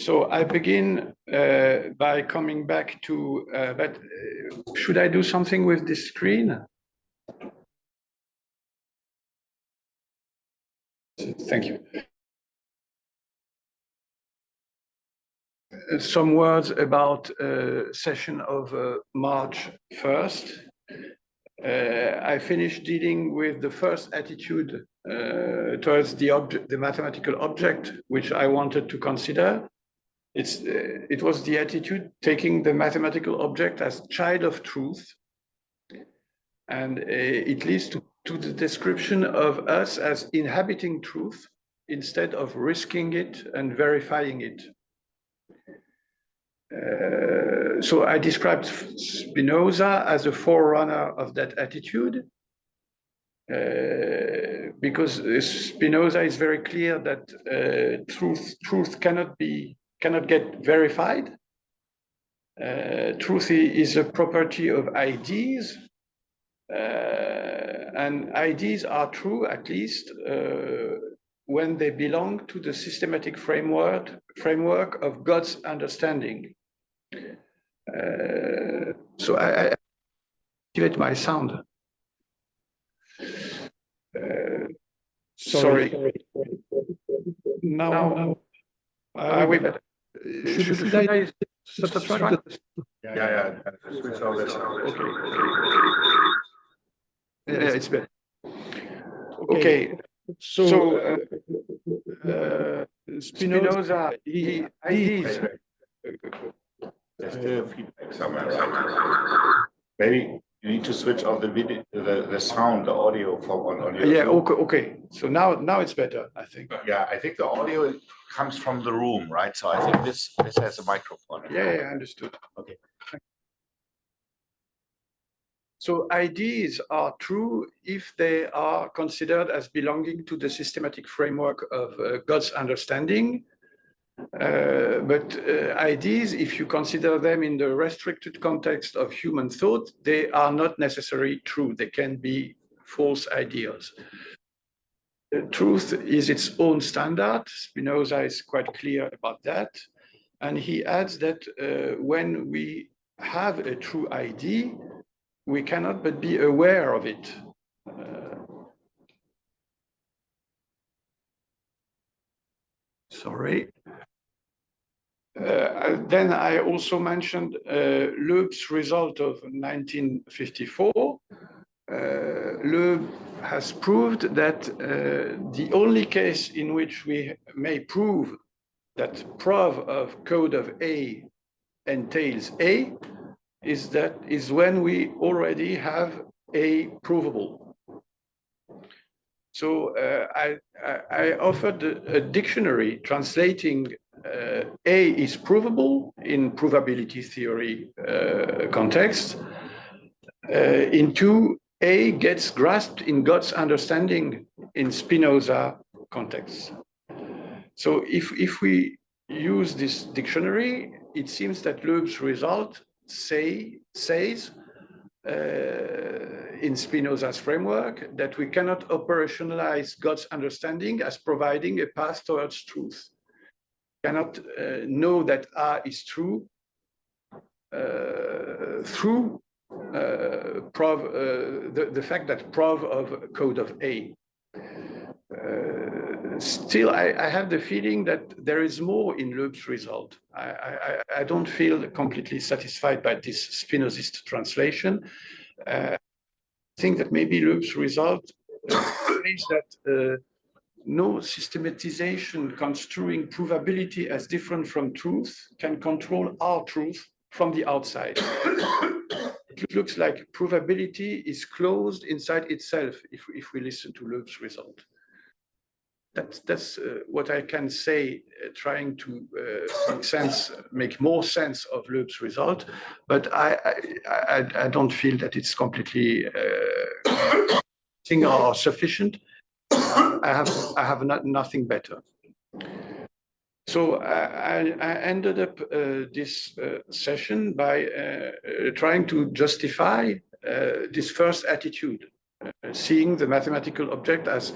So I begin by coming back to, but should I do something with this screen? Thank you. Some words about session of March 1st. I finished dealing with the first attitude towards the mathematical object, which I wanted to consider. It was the attitude taking the mathematical object as child of truth, and it leads to the description of us as inhabiting truth instead of risking it and verifying it. So I described Spinoza as a forerunner of that attitude, because Spinoza is very clear that truth cannot get verified. Truth is a property of ideas, and ideas are true at least when they belong to the systematic framework of God's understanding. So I activate my sound. Sorry. Now should I subtract? Yeah. Switch all this. Okay. Yeah, it's better. Okay. So Spinoza, ideas. There's feedback somewhere. Maybe you need to switch off the video, the sound, the audio from on your. Yeah. Okay. So now it's better, I think. Yeah, I think the audio comes from the room, right? So I think this has a microphone. Yeah, understood. Okay. So ideas are true if they are considered as belonging to the systematic framework of God's understanding. But ideas, if you consider them in the restricted context of human thought, they are not necessarily true. They can be false ideas. Truth is its own standard. Spinoza is quite clear about that. And he adds that when we have a true idea, we cannot but be aware of it. Sorry. Then I also mentioned Loeb's result of 1954. Loeb has proved that the only case in which we may prove that proof of code of A entails A is when we already have A provable. So I offered a dictionary translating A is provable in probability theory context into A gets grasped in God's understanding in Spinoza context. So if we use this dictionary, it seems that Loeb's result says in Spinoza's framework that we cannot operationalize God's understanding as providing a path towards truth. Cannot know that A is true through the fact that proof of code of A. Still, I have the feeling that there is more in Loeb's result. I don't feel completely satisfied by this Spinozist translation. I think that maybe Loeb's result says that no systematization construing provability as different from truth can control our truth from the outside. It looks like provability is closed inside itself if we listen to Loeb's result. That's what I can say, trying to make more sense of Loeb's result, but I don't feel that it's completely or sufficient. I have nothing better. So I ended up this session by trying to justify this first attitude, seeing the mathematical object as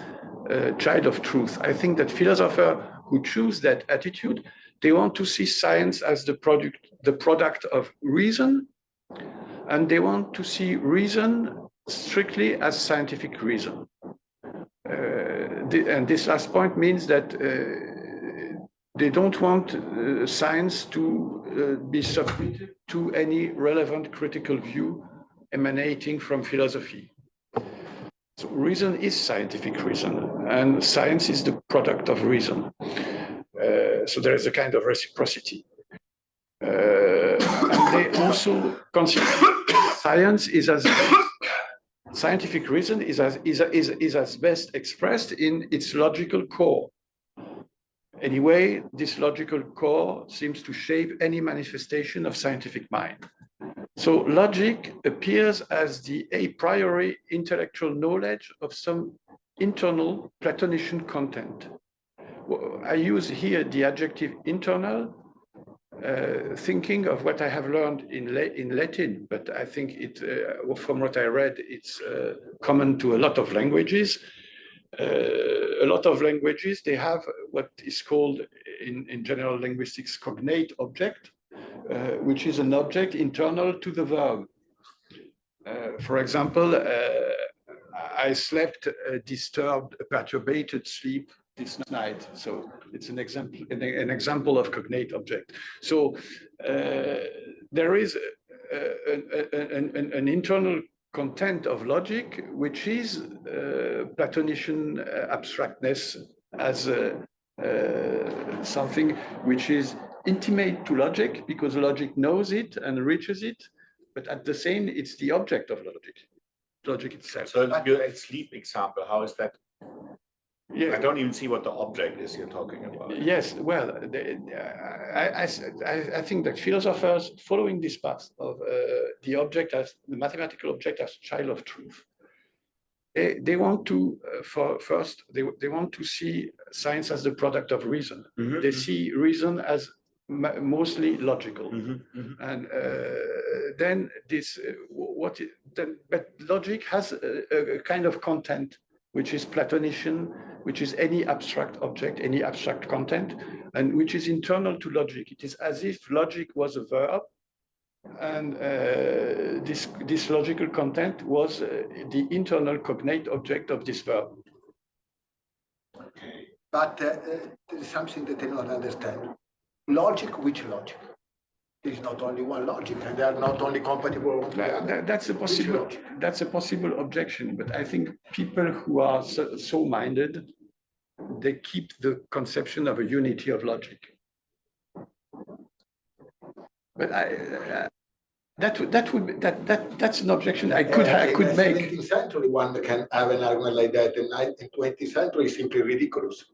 a child of truth. I think that philosophers who choose that attitude they want to see science as the product of reason, and they want to see reason strictly as scientific reason. And this last point means that they don't want science to be submitted to any relevant critical view emanating from philosophy. So reason is scientific reason, and science is the product of reason. So there is a kind of reciprocity. And they also consider science is as scientific reason is as best expressed in its logical core. Anyway, this logical core seems to shape any manifestation of scientific mind. So logic appears as the a priori intellectual knowledge of some internal Platonician content. I use here the adjective internal, thinking of what I have learned in Latin, but I think it, from what I read, it's common to a lot of languages. A lot of languages, they have what is called in general linguistics cognate object, which is an object internal to the verb. For example, I slept a disturbed, a perturbated sleep this night. So it's an example of cognate object. So there is an internal content of logic, which is Platonician abstractness as something which is intimate to logic, because logic knows it and reaches it, but at the same, it's the object of logic itself. So your sleep example, how is that? Yeah. I don't even see what the object is you're talking about. Yes, well, I think that philosophers following this path of the object as the mathematical object as child of truth, they want to they want to see science as the product of reason. Mm-hmm. They see reason as mostly logical, and then this but logic has a kind of content which is Platonician, which is any abstract object, any abstract content, and which is internal to logic. It is as if logic was a verb, and this logical content was the internal cognate object of this verb. But there is something that I don't understand. Logic, which logic? There is not only one logic, and they are not only compatible. That's a possible objection, but I think people who are so minded, they keep the conception of a unity of logic. But that's an objection I could make. In the 19th century, one can have an argument like that. In the 20th century, it's simply ridiculous,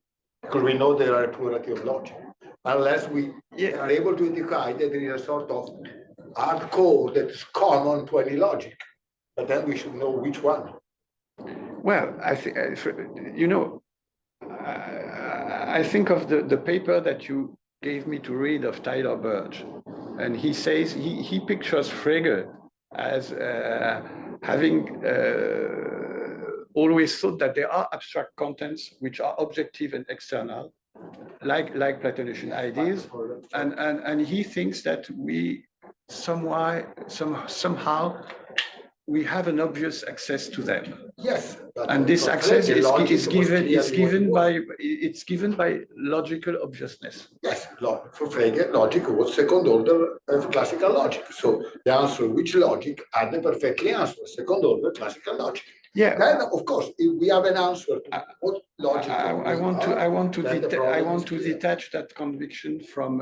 because we know there are a plurality of logic. Unless we are able to indicate that there is a sort of hard code that's common to any logic, but then we should know which one. Well, I think, you know, I think of the paper that you gave me to read of Tyler Burge, and he says he pictures Frege as having always thought that there are abstract contents which are objective and external, like Platonician ideas, and he thinks that we somehow we have an obvious access to them. Yes, and this access is given by logical obviousness. Yes, for Frege, logic was second order of classical logic. So the answer, which logic, Adler perfectly answered, second order classical logic. Yeah. Then, of course, if we have an answer to what logic. I want to detach that conviction from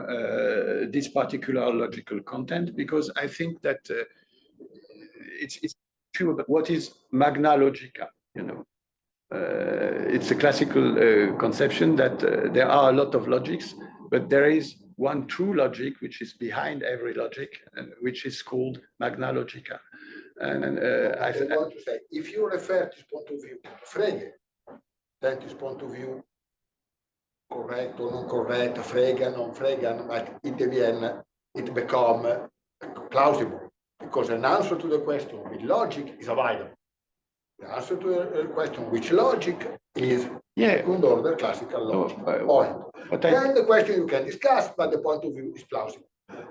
this particular logical content, because I think that it's true about what is magna logica. You know, it's a classical conception that there are a lot of logics, but there is one true logic which is behind every logic, and which is called magna logica. And I want to say, if you refer to this point of view, Frege, then this point of view, correct or non correct, Frege, non Frege, but in the end, it becomes plausible, because an answer to the question with logic is available. The answer to the question, which logic is second order classical logic? Then the question you can discuss, but the point of view is plausible.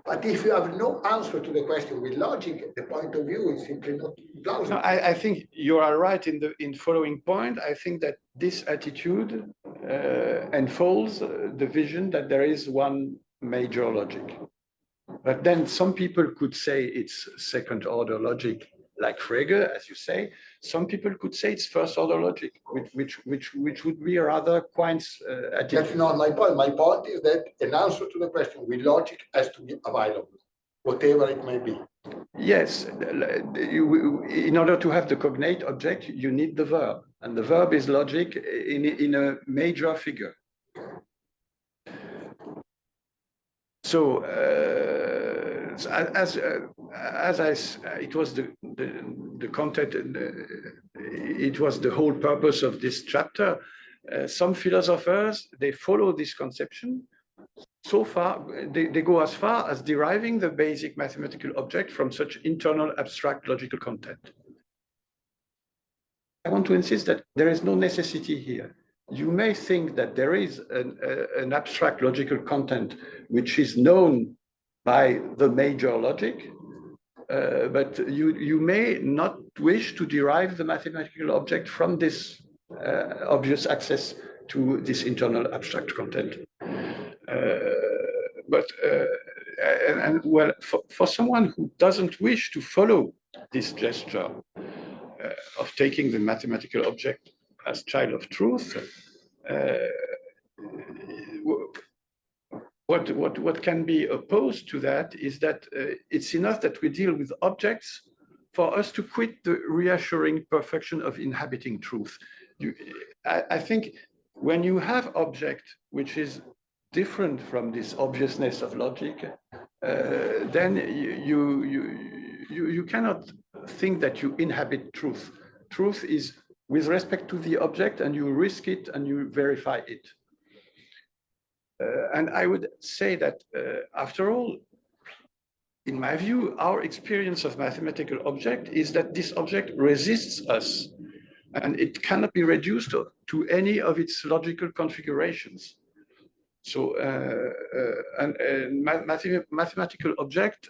But if you have no answer to the question with logic, the point of view is simply not plausible. No, I think you are right in the following point. I think that this attitude unfolds the vision that there is one major logic. But then some people could say it's second order logic, like Frege, as you say. Some people could say it's first order logic, which would be a rather quaint attitude. That's not my point. My point is that an answer to the question with logic has to be available, whatever it may be. Yes, in order to have the cognate object, you need the verb, and the verb is logic in a major figure. So, it was the content, it was the whole purpose of this chapter. Some philosophers, they follow this conception. So far, they go as far as deriving the basic mathematical object from such internal abstract logical content. I want to insist that there is no necessity here. You may think that there is an abstract logical content which is known by the major logic, but you may not wish to derive the mathematical object from this obvious access to this internal abstract content. Well, for someone who doesn't wish to follow this gesture of taking the mathematical object as child of truth, what can be opposed to that is that it's enough that we deal with objects for us to quit the reassuring perfection of inhabiting truth. I think when you have object which is different from this obviousness of logic, then you cannot think that you inhabit truth. Truth is with respect to the object, and you risk it and you verify it. And I would say that after all, in my view, our experience of mathematical object is that this object resists us, and it cannot be reduced to any of its logical configurations. So, mathematical object,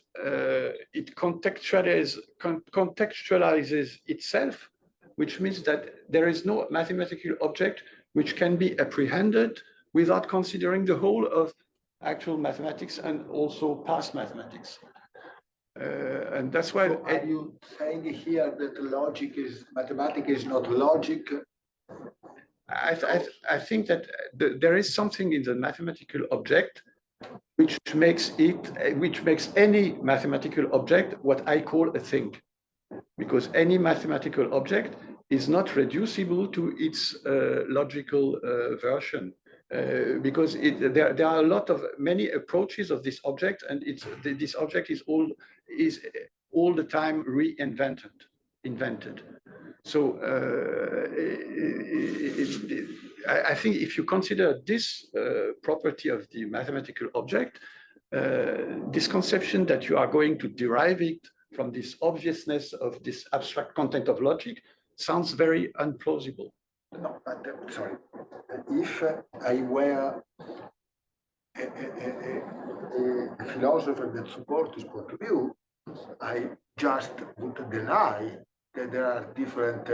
it contextualizes itself, which means that there is no mathematical object which can be apprehended without considering the whole of actual mathematics and also past mathematics. And that's why. So are you saying here that logic is mathematics is not logic? I think that there is something in the mathematical object which makes any mathematical object what I call a thing, because any mathematical object is not reducible to its logical version. Because there are many approaches of this object, and this object is all the time invented. So I think if you consider this property of the mathematical object, this conception that you are going to derive it from this obviousness of this abstract content of logic sounds very unplausible. No, but sorry. If I were a philosopher that supports this point of view, I just would deny that there are different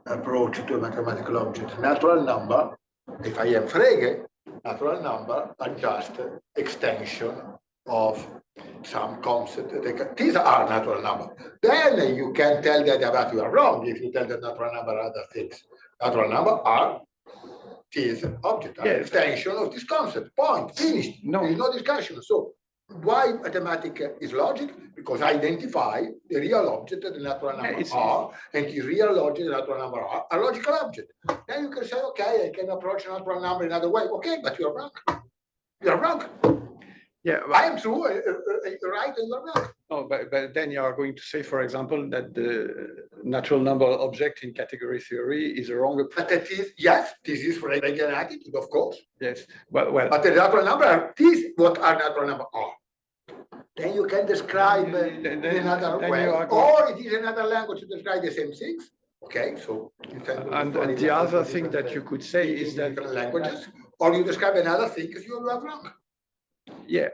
approaches to a mathematical object. Natural number, if I am Frege, natural number are just extension of some concept. These are natural numbers. Then you can tell that you are wrong if you tell that natural number are other things. Natural number are this object, extension of this concept. Point. Finished. No. There is no discussion. So why mathematics is logic? Because I identify the real object that the natural number are, and the real object the natural number are a logical object. Then you can say, okay, I can approach a natural number another way. Okay, but you're wrong. You're wrong. Yeah, well, I am true, right, and you're wrong. No, but then you are going to say, for example, that the natural number object in category theory is a wrong approach. But that is, yes, this is for regular attitude, of course. Yes, well. But the natural number, this is what our natural number are. Then you can describe in another way, or it is another language to describe the same things. Okay, so you can and the other thing that you could say is that different languages, or you describe another thing because you are wrong. yeah,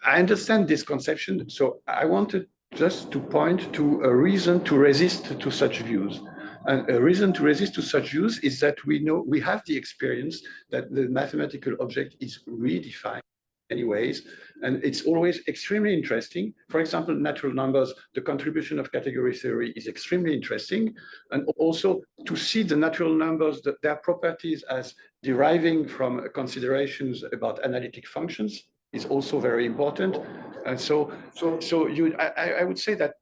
I understand this conception. So I wanted just to point to a reason to resist to such views. And a reason to resist to such views is that we have the experience that the mathematical object is redefined in many ways, and it's always extremely interesting. For example, natural numbers, the contribution of category theory is extremely interesting, and also to see the natural numbers, their properties as deriving from considerations about analytic functions is also very important. And I would say that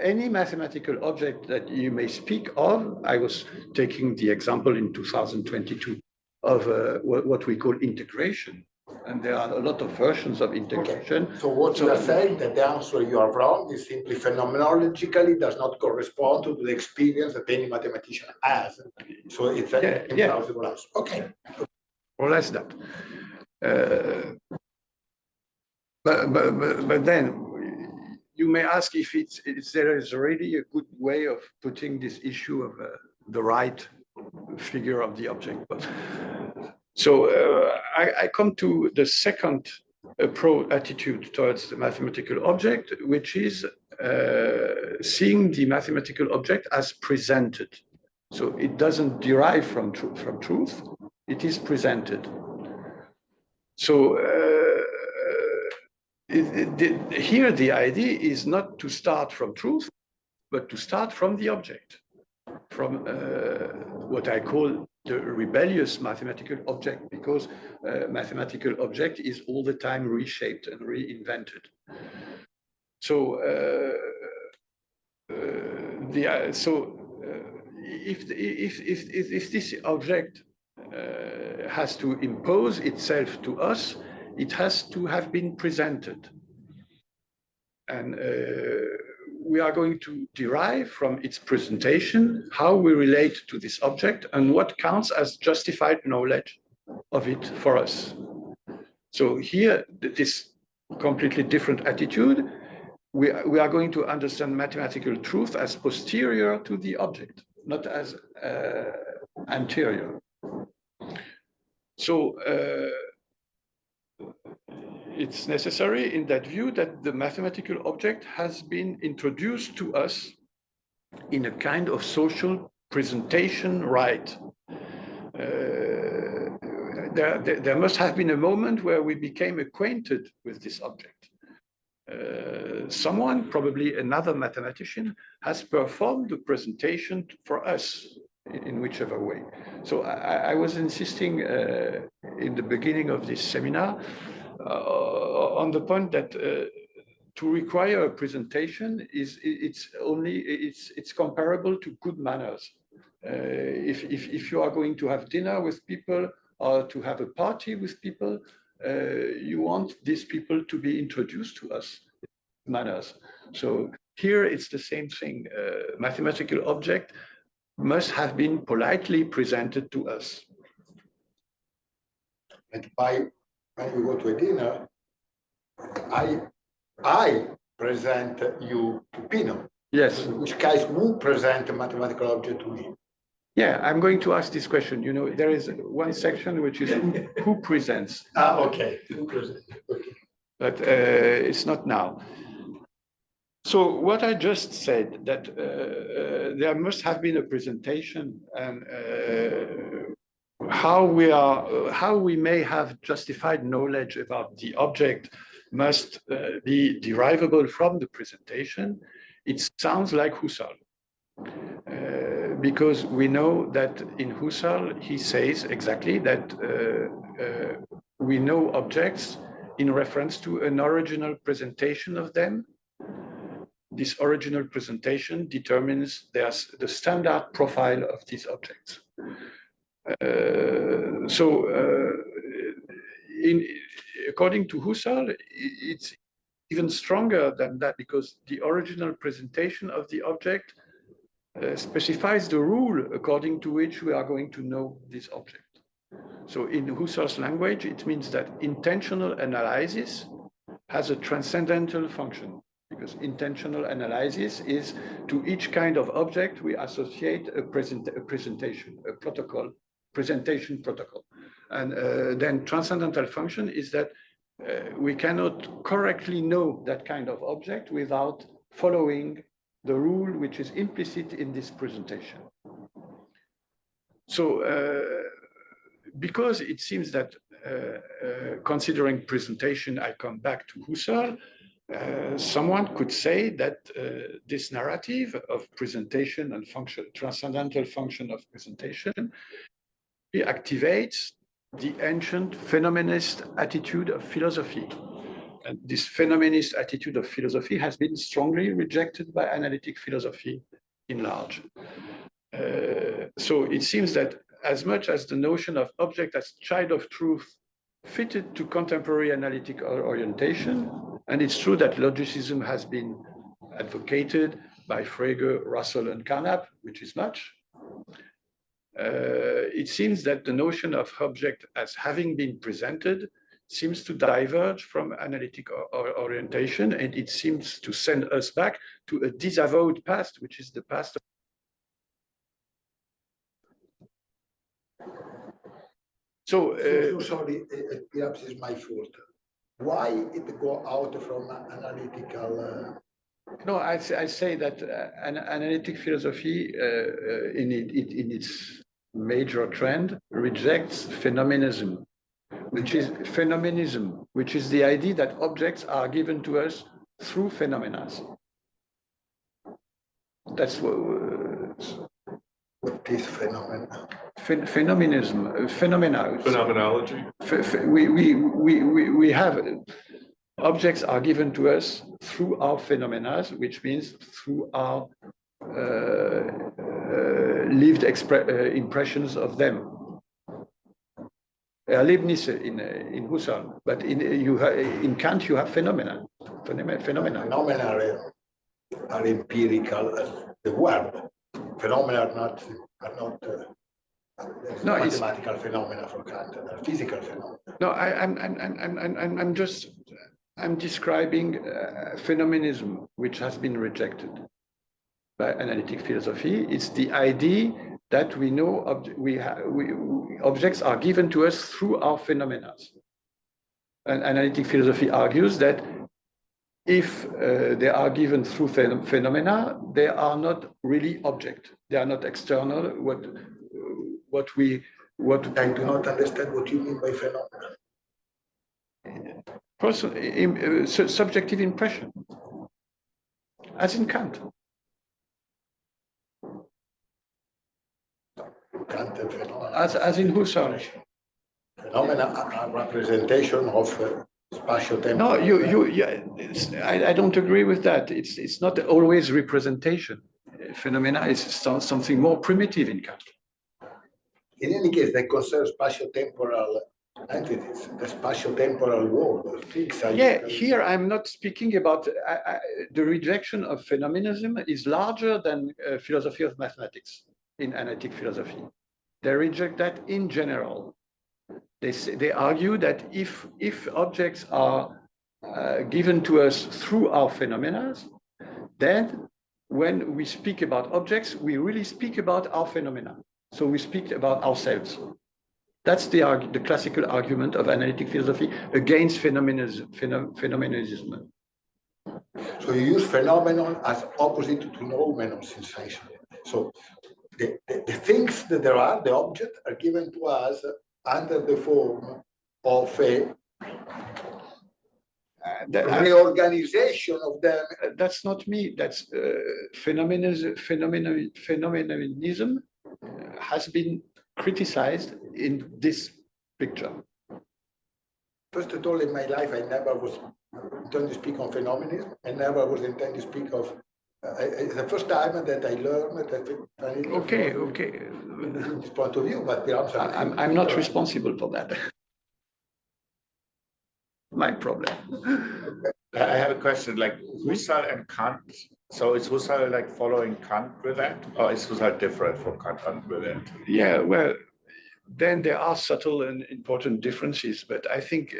any mathematical object that you may speak of, I was taking the example in 2022 of what we call integration. And there are a lot of versions of integration. Okay. So what you are saying, that the answer you are wrong is simply phenomenologically does not correspond to the experience that any mathematician has. So it's an implausible answer. Okay. Or less that. But then you may ask if there is really a good way of putting this issue of the right figure of the object. So I come to the second attitude towards the mathematical object, which is seeing the mathematical object as presented. So it doesn't derive from truth, it is presented. So here the idea is not to start from truth, but to start from the object, from what I call the rebellious mathematical object, because mathematical object is all the time reshaped and reinvented. So if this object has to impose itself to us, it has to have been presented. And we are going to derive from its presentation how we relate to this object and what counts as justified knowledge of it for us. So here, this completely different attitude, we are going to understand mathematical truth as posterior to the object, not as anterior. So it's necessary in that view that the mathematical object has been introduced to us in a kind of social presentation right. There must have been a moment where we became acquainted with this object. Someone, probably another mathematician, has performed the presentation for us in whichever way. So I was insisting in the beginning of this seminar on the point that to require a presentation it's comparable to good manners. If you are going to have dinner with people or to have a party with people, you want these people to be introduced to us manners. So here it's the same thing. Mathematical object must have been politely presented to us. And when we go to a dinner, I present you to Pino. Yes. In which case, who present a mathematical object to me? Yeah, I'm going to ask this question. You know, there is one section which is who presents. Okay. Who presents? Okay. But it's not now. So what I just said, that there must have been a presentation, and how we may have justified knowledge about the object must be derivable from the presentation. It sounds like Husserl. Because we know that in Husserl, he says exactly that we know objects in reference to an original presentation of them. This original presentation determines the standard profile of these objects. According to Husserl, it's even stronger than that, because the original presentation of the object specifies the rule according to which we are going to know this object. So in Husserl's language, it means that intentional analysis has a transcendental function, because because intentional analysis is to each kind of object we associate a presentation, a protocol, presentation protocol. And then transcendental function is that we cannot correctly know that kind of object without following the rule which is implicit in this presentation. So because it seems that considering presentation, I come back to Husserl, someone could say that this narrative of presentation and function, transcendental function of presentation, activates the ancient phenomenist attitude of philosophy. And this phenomenist attitude of philosophy has been strongly rejected by analytic philosophy in large. So it seems that as much as the notion of object as child of truth fitted to contemporary analytic orientation, and it's true that logicism has been advocated by Frege, Russell, and Carnap, which is much. It seems that the notion of object as having been presented seems to diverge from analytic orientation, and it seems to send us back to a disavowed past, which is the past of So sorry, perhaps it's my fault. Why it go out from analytical? No, I say that an analytic philosophy in its major trend rejects phenomenism, which is the idea that objects are given to us through phenomena. That's what is phenomena? Phenomenism, phenomena. Phenomenology. We have objects are given to us through our phenomena, which means through our lived impressions of them. Erlebnisse in Husserl, but in Kant you have phenomena. Phenomena are empirical as the word. Phenomena are not no, mathematical phenomena for Kant, they're physical phenomena. No, I'm describing phenomenism, which has been rejected by analytic philosophy. It's the idea that we know objects are given to us through our phenomena. And analytic philosophy argues that if they are given through phenomena, they are not really object. They are not external. I do not understand what you mean by phenomena. Subjective impression, as in Kant. Kant and phenomena. As in Husserl. Phenomena are representation of spatio-temporal. No, I don't agree with that. It's not always representation. Phenomena is something more primitive in Kant. In any case, they concern spatio-temporal entities, the spatio-temporal world. Here I'm not speaking about the rejection of phenomenism is larger than philosophy of mathematics in analytic philosophy. They reject that in general. They argue that if objects are given to us through our phenomena, then when we speak about objects, we really speak about our phenomena. So we speak about ourselves. That's the classical argument of analytic philosophy against phenomenism. So you use phenomenon as opposite to noumenos essentially. So the things that there are, the objects, are given to us under the form of a reorganization of them. That's not me. That's phenomenism has been criticized in this picture. First of all, in my life, I never was intending to speak on phenomenism. I never was intending to speak of. The first time that I learned that. Okay. This point of view, but I'm not responsible for that. My problem. I have a question, like Husserl and Kant. So is Husserl like following Kant with that, or is Husserl different from Kant with that? Yeah, well, then there are subtle and important differences, but I think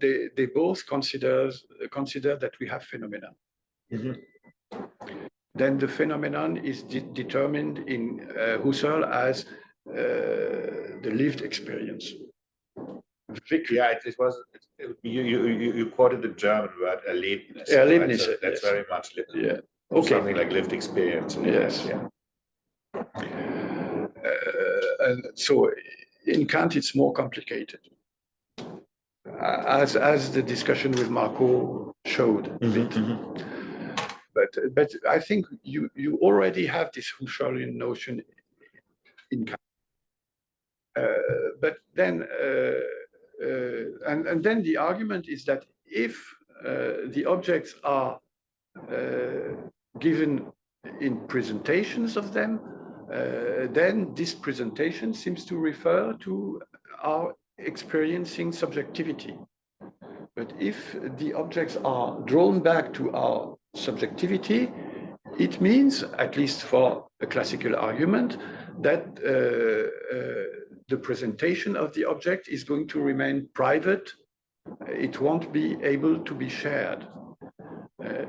they both consider that we have phenomena. then the phenomenon is determined in Husserl as the lived experience. Yeah, it was. You quoted the German word Erlebnis. Erlebnis, right? So that's yes. very much Yeah. Okay. something like lived experience. Yes. Yeah. And so in Kant, it's more complicated, as the discussion with Marco showed a bit. But I think you already have this Husserlian notion in Kant. But then and then the argument is that if the objects are given in presentations of them, then this presentation seems to refer to our experiencing subjectivity. But if the objects are drawn back to our subjectivity, it means, at least for a classical argument, that the presentation of the object is going to remain private. It won't be able to be shared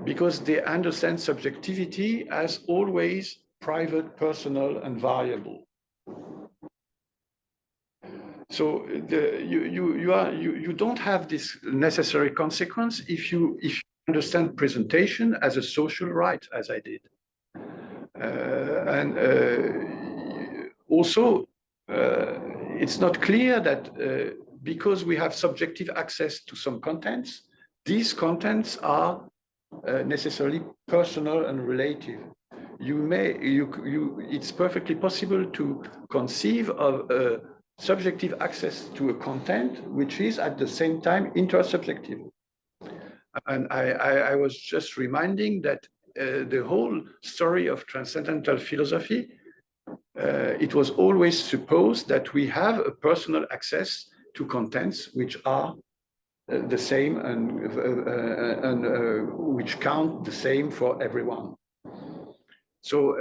because they understand subjectivity as always private, personal, and variable. So you don't have this necessary consequence if you understand presentation as a social right, as I did. Also, it's not clear that because we have subjective access to some contents, these contents are necessarily personal and relative. It's perfectly possible to conceive of a subjective access to a content which is at the same time intersubjective. And I was just reminding that the whole story of transcendental philosophy, it was always supposed that we have a personal access to contents which are the same and which count the same for everyone. So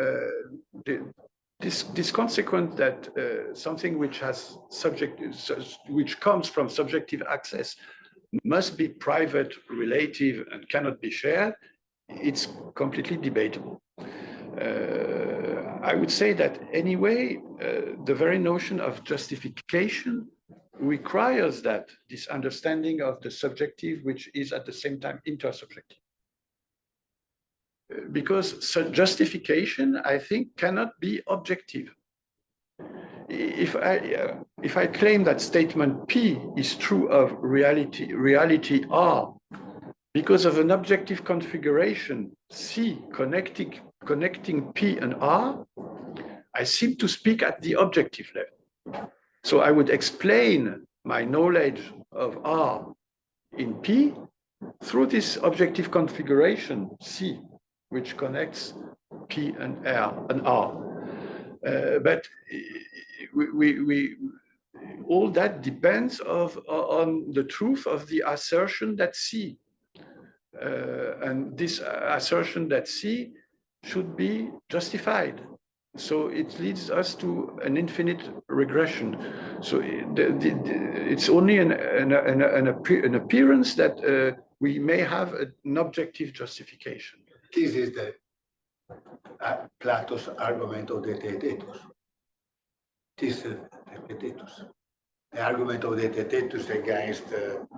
this consequence that something which has which comes from subjective access must be private, relative, and cannot be shared, it's completely debatable. I would say that anyway, the very notion of justification requires that this understanding of the subjective, which is at the same time intersubjective. Because justification, I think, cannot be objective. If I claim that statement P is true of reality R, because of an objective configuration C connecting P and R, I seem to speak at the objective level. So I would explain my knowledge of R in P through this objective configuration C, which connects P and R. But all that depends on the truth of the assertion that C. And this assertion that C should be justified. So it leads us to an infinite regression. So it's only an appearance that we may have an objective justification. This is the Plato's argument of the ethos. This is the ethos. The argument of the ethos against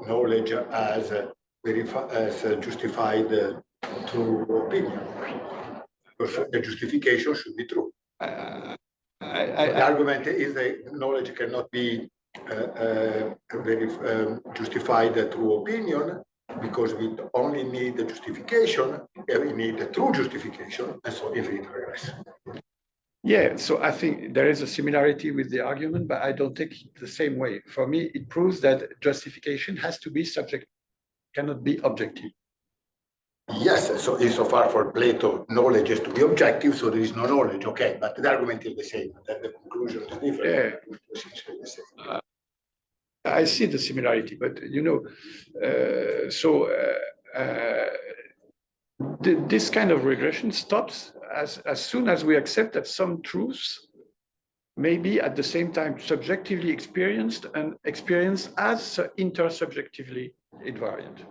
knowledge as justified through opinion. The justification should be true. The argument is that knowledge cannot be justified through opinion because we only need the justification, and we need the true justification, and so infinite regress. Yeah, so I think there is a similarity with the argument, but I don't take it the same way. For me, it proves that justification has to be subjective, cannot be objective. Yes, so insofar for Plato, knowledge is to be objective, so there is no knowledge, okay, but the argument is the same, that the conclusion is different. Yeah. Essentially the same. I see the similarity, but you know, this kind of regression stops as soon as we accept that some truths may be at the same time subjectively experienced and experienced as intersubjectively invariant.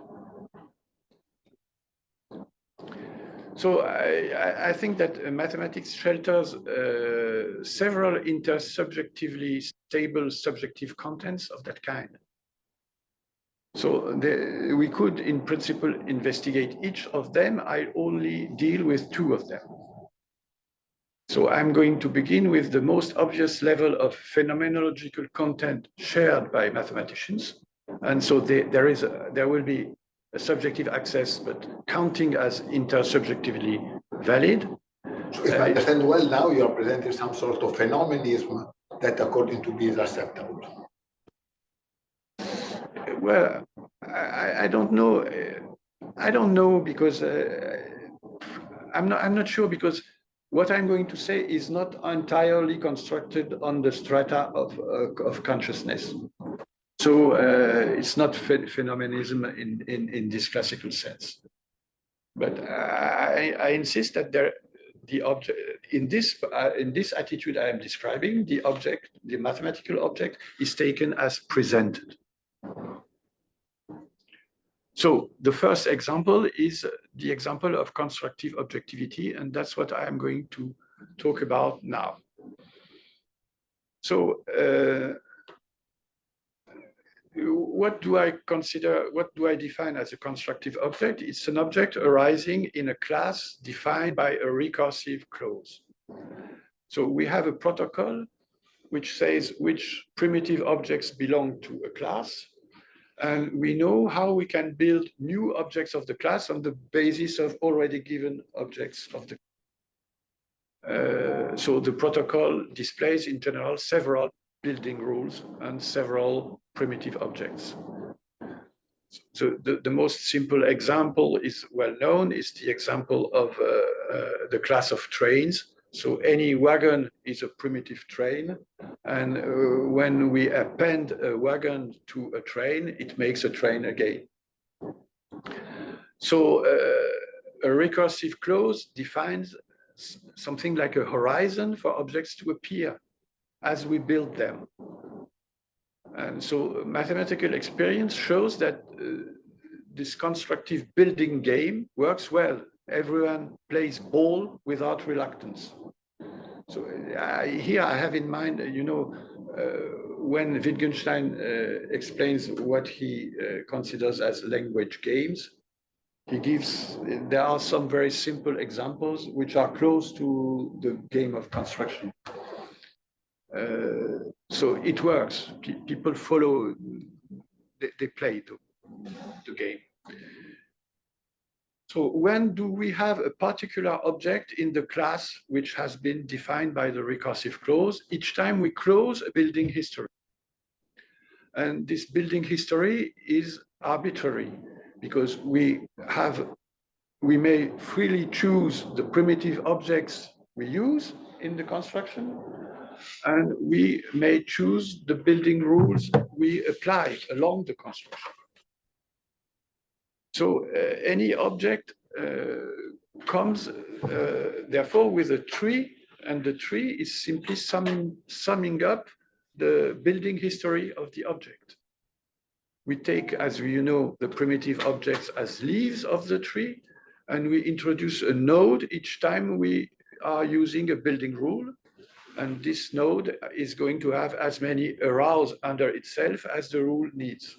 So I think that mathematics shelters several intersubjectively stable subjective contents of that kind. So we could, in principle, investigate each of them. I only deal with two of them. So I'm going to begin with the most obvious level of phenomenological content shared by mathematicians. And so there will be a subjective access, but counting as intersubjectively valid. So if I understand well, now you are presenting some sort of phenomenism that according to me is acceptable. Well, I don't know. I don't know because I'm not sure, because what I'm going to say is not entirely constructed on the strata of consciousness. So it's not phenomenism in this classical sense. But I insist that the object in this attitude I am describing, the object, the mathematical object, is taken as presented. So the first example is the example of constructive objectivity, and that's what I am going to talk about now. So what do I consider, what do I define as a constructive object? It's an object arising in a class defined by a recursive clause. So we have a protocol which says which primitive objects belong to a class, and we know how we can build new objects of the class on the basis of already given objects of the class. So the protocol displays in general several building rules and several primitive objects. So the most simple example is well known, is the example of the class of trains. So any wagon is a primitive train, and when we append a wagon to a train, it makes a train again. So a recursive clause defines something like a horizon for objects to appear as we build them. And so mathematical experience shows that this constructive building game works well. Everyone plays ball without reluctance. So here I have in mind, when Wittgenstein explains what he considers as language games, there are some very simple examples which are close to the game of construction. So it works. People follow, they play the game. So when do we have a particular object in the class which has been defined by the recursive clause? Each time we close a building history. And this building history is arbitrary because we may freely choose the primitive objects we use in the construction, and we may choose the building rules we apply along the construction. So any object comes, therefore, with a tree, and the tree is simply summing up the building history of the object. We take, as you know, the primitive objects as leaves of the tree, and we introduce a node each time we are using a building rule. And this node is going to have as many arrows under itself as the rule needs.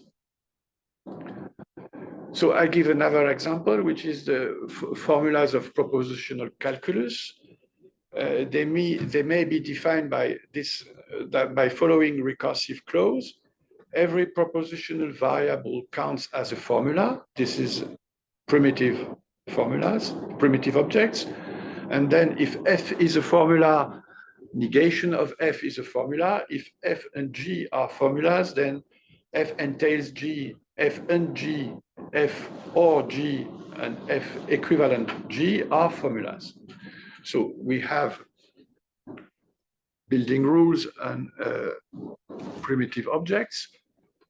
So I give another example, which is the formulas of propositional calculus. They may be defined by this, by following recursive clause. Every propositional variable counts as a formula. This is primitive formulas, primitive objects. And then if f is a formula, negation of f is a formula. If f and g are formulas, then f entails g, f and g, f or g, and f equivalent g are formulas. So we have building rules and primitive objects.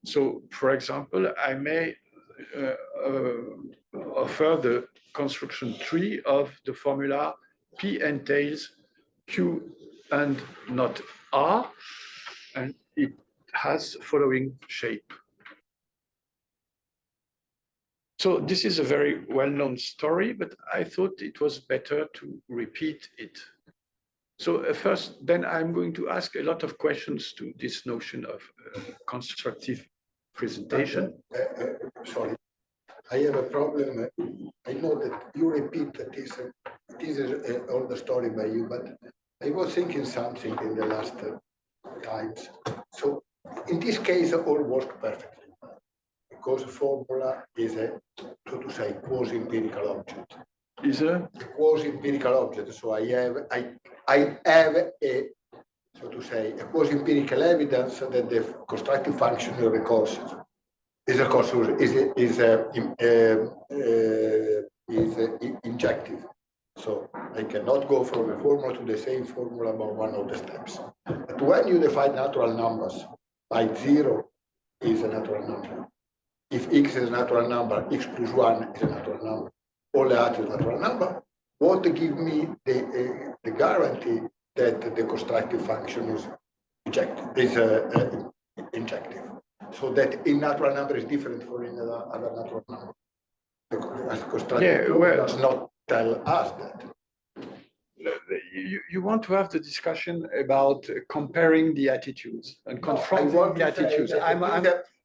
So, for example, I may offer the construction tree of the formula P entails Q and not R, and it has following shape. So this is a very well-known story, but I thought it was better to repeat it. So first, then I'm going to ask a lot of questions to this notion of constructive presentation. Sorry, I have a problem. I know that you repeat that this is all the story by you, but I was thinking something in the last times. So in this case, all works perfectly because formula is a, so to say, quasi-empirical object. Is a quasi-empirical object. So I have a, so to say, a quasi-empirical evidence that the constructive function is recursive. Is injective. So I cannot go from a formula to the same formula about one of the steps. But when you define natural numbers, by 0 is a natural number. If x is a natural number, x plus 1 is a natural number. All the others is a natural number. What give me the guarantee that the constructive function is injective? So that in natural number is different from in other natural number. The constructive does not tell us that. You want to have the discussion about comparing the attitudes and confronting the attitudes.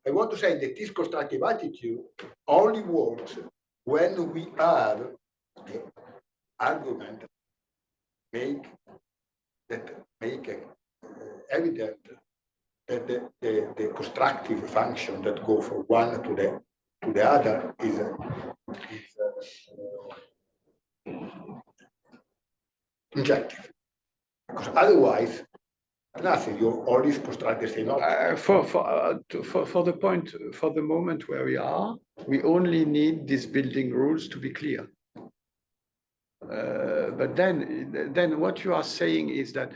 I want to say that this constructive attitude only works when we have the argument make evident that the constructive function that go from one to the other is injective, because otherwise nothing. You always construct the same object. For the moment where we are, we only need these building rules to be clear. But then what you are saying is that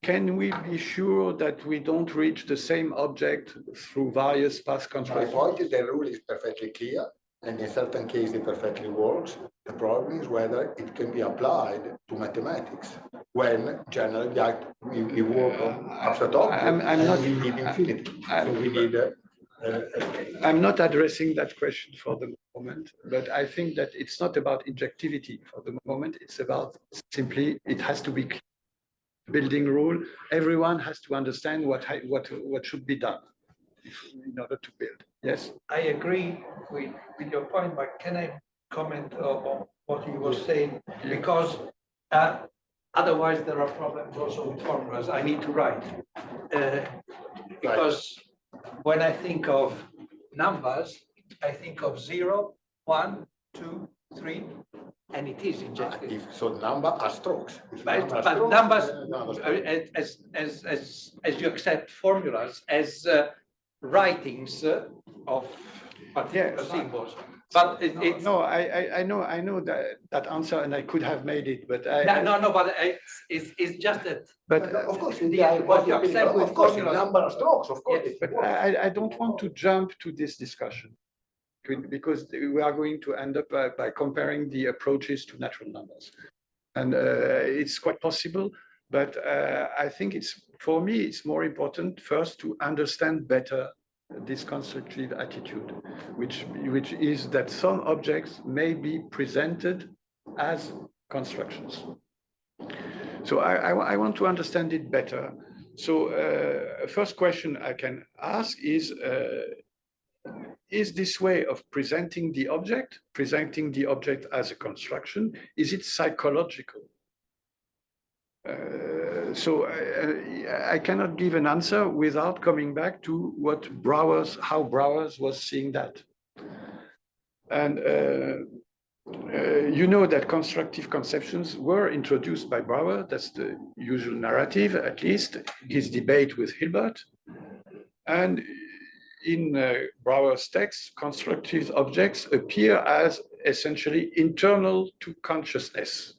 can we be sure that we don't reach the same object through various path constructions? My point is the rule is perfectly clear, and in certain cases it perfectly works. The problem is whether it can be applied to mathematics, when generally we work on absolute objects, we need infinity. So we need I'm not addressing that question for the moment, but I think that it's not about injectivity for the moment. It's about simply, it has to be clear. Building rule, everyone has to understand what should be done in order to build. Yes, I agree with your point, but can I comment on what you were saying? Because otherwise there are problems also with formulas I need to write. Because when I think of numbers, I think of 0, 1, 2, 3, and it is injective. So number are strokes. But numbers, as you accept formulas as writings of particular symbols. But no, I know that answer, and I could have made it, but but it's just that. But of course, what you accept with formulas, number of strokes, of course. Yes. But I don't want to jump to this discussion, because we are going to end up by comparing the approaches to natural numbers. And it's quite possible, but I think for me, it's more important first to understand better this constructive attitude, which is that some objects may be presented as constructions. So I want to understand it better. So first question I can ask is this way of presenting the object as a construction, is it psychological? So I cannot give an answer without coming back to how Brouwers was seeing that. And you know that constructive conceptions were introduced by Brouwer. That's the usual narrative, at least his debate with Hilbert. And in Brouwer's text, constructive objects appear as essentially internal to consciousness.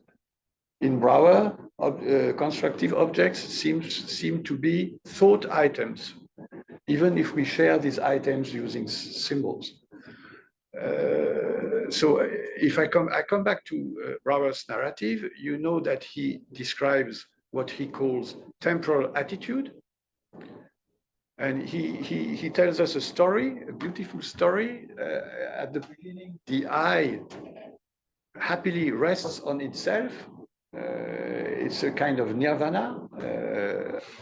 In Brouwer, constructive objects seem to be thought items, even if we share these items using symbols. So if I come back to Brouwer's narrative, you know that he describes what he calls temporal attitude. And he tells us a story, a beautiful story. At the beginning, the eye happily rests on itself. It's a kind of nirvana.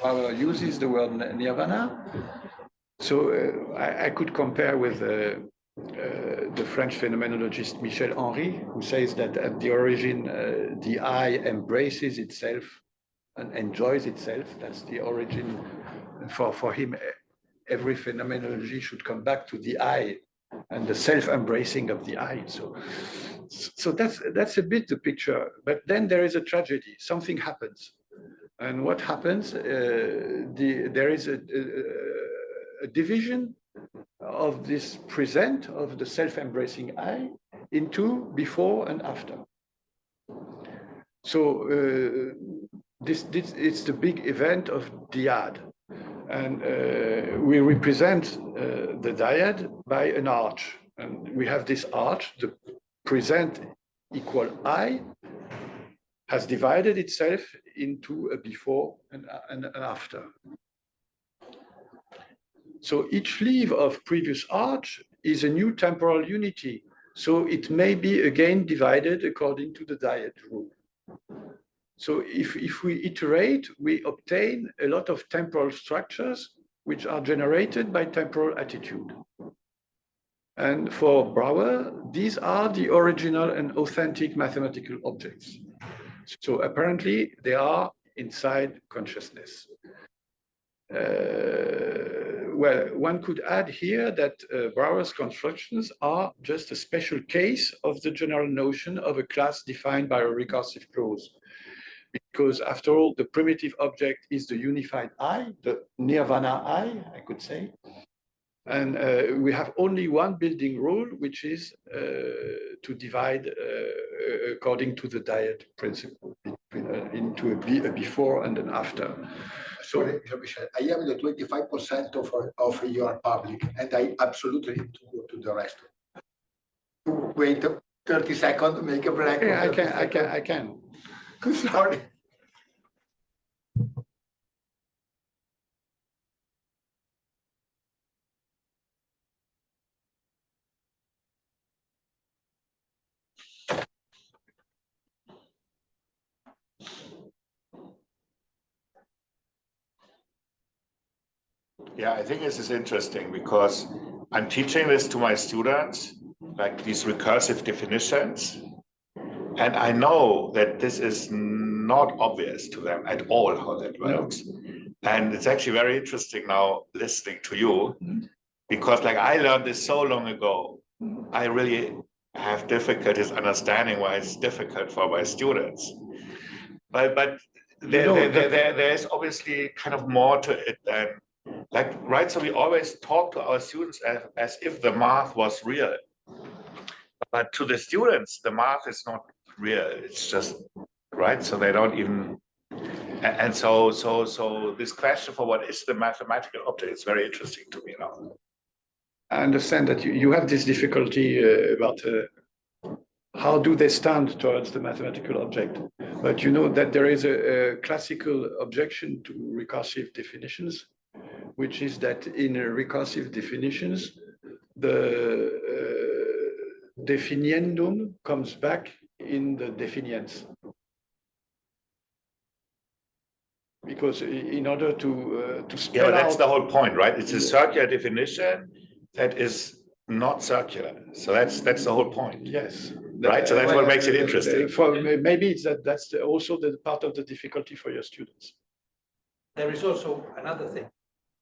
Bauer uses the word nirvana. So I could compare with the French phenomenologist Michel Henry, who says that at the origin, the eye embraces itself and enjoys itself. That's the origin. For him, every phenomenology should come back to the eye and the self-embracing of the eye. So that's a bit the picture. But then there is a tragedy. Something happens. And what happens? There is a division of this present of the self-embracing eye into before and after. So this it's the big event of dyad, and we represent the dyad by an arch, and we have this arch. The present equal I has divided itself into a before and an after. So each leaf of previous arch is a new temporal unity. So it may be again divided according to the dyad rule. So if we iterate, we obtain a lot of temporal structures which are generated by temporal attitude. And for Brouwer, these are the original and authentic mathematical objects. So apparently they are inside consciousness. Well, one could add here that Brouwer's constructions are just a special case of the general notion of a class defined by a recursive clause. Because after all, the primitive object is the unified I, the nirvana I could say. And we have only one building rule, which is to divide according to the dyad principle into a before and an after. Sorry, Jean-Michel, I am the 25% of your public, and I absolutely need to go to the rest. Wait 30 seconds, make a break. Yeah, I can. Sorry. Yeah, I think this is interesting because I'm teaching this to my students, like these recursive definitions. And I know that this is not obvious to them at all how that works. No. And it's actually very interesting now listening to you, because like I learned this so long ago, I really have difficulties understanding why it's difficult for my students. But there's obviously kind of more to it than, like, right? So we always talk to our students as if the math was real. But to the students, the math is not real. It's just, right? So they don't even, and so this question for what is the mathematical object is very interesting to me now. I understand that you have this difficulty about how do they stand towards the mathematical object. But you know that there is a classical objection to recursive definitions, which is that in recursive definitions, the definiendum comes back in the definiens. Because in order to spell yeah, that's out, the whole point, right? It's a circular definition that is not circular. So that's the whole point. Yes. Right. So that's what makes it interesting. Maybe it's that's also the part of the difficulty for your students. There is also another thing,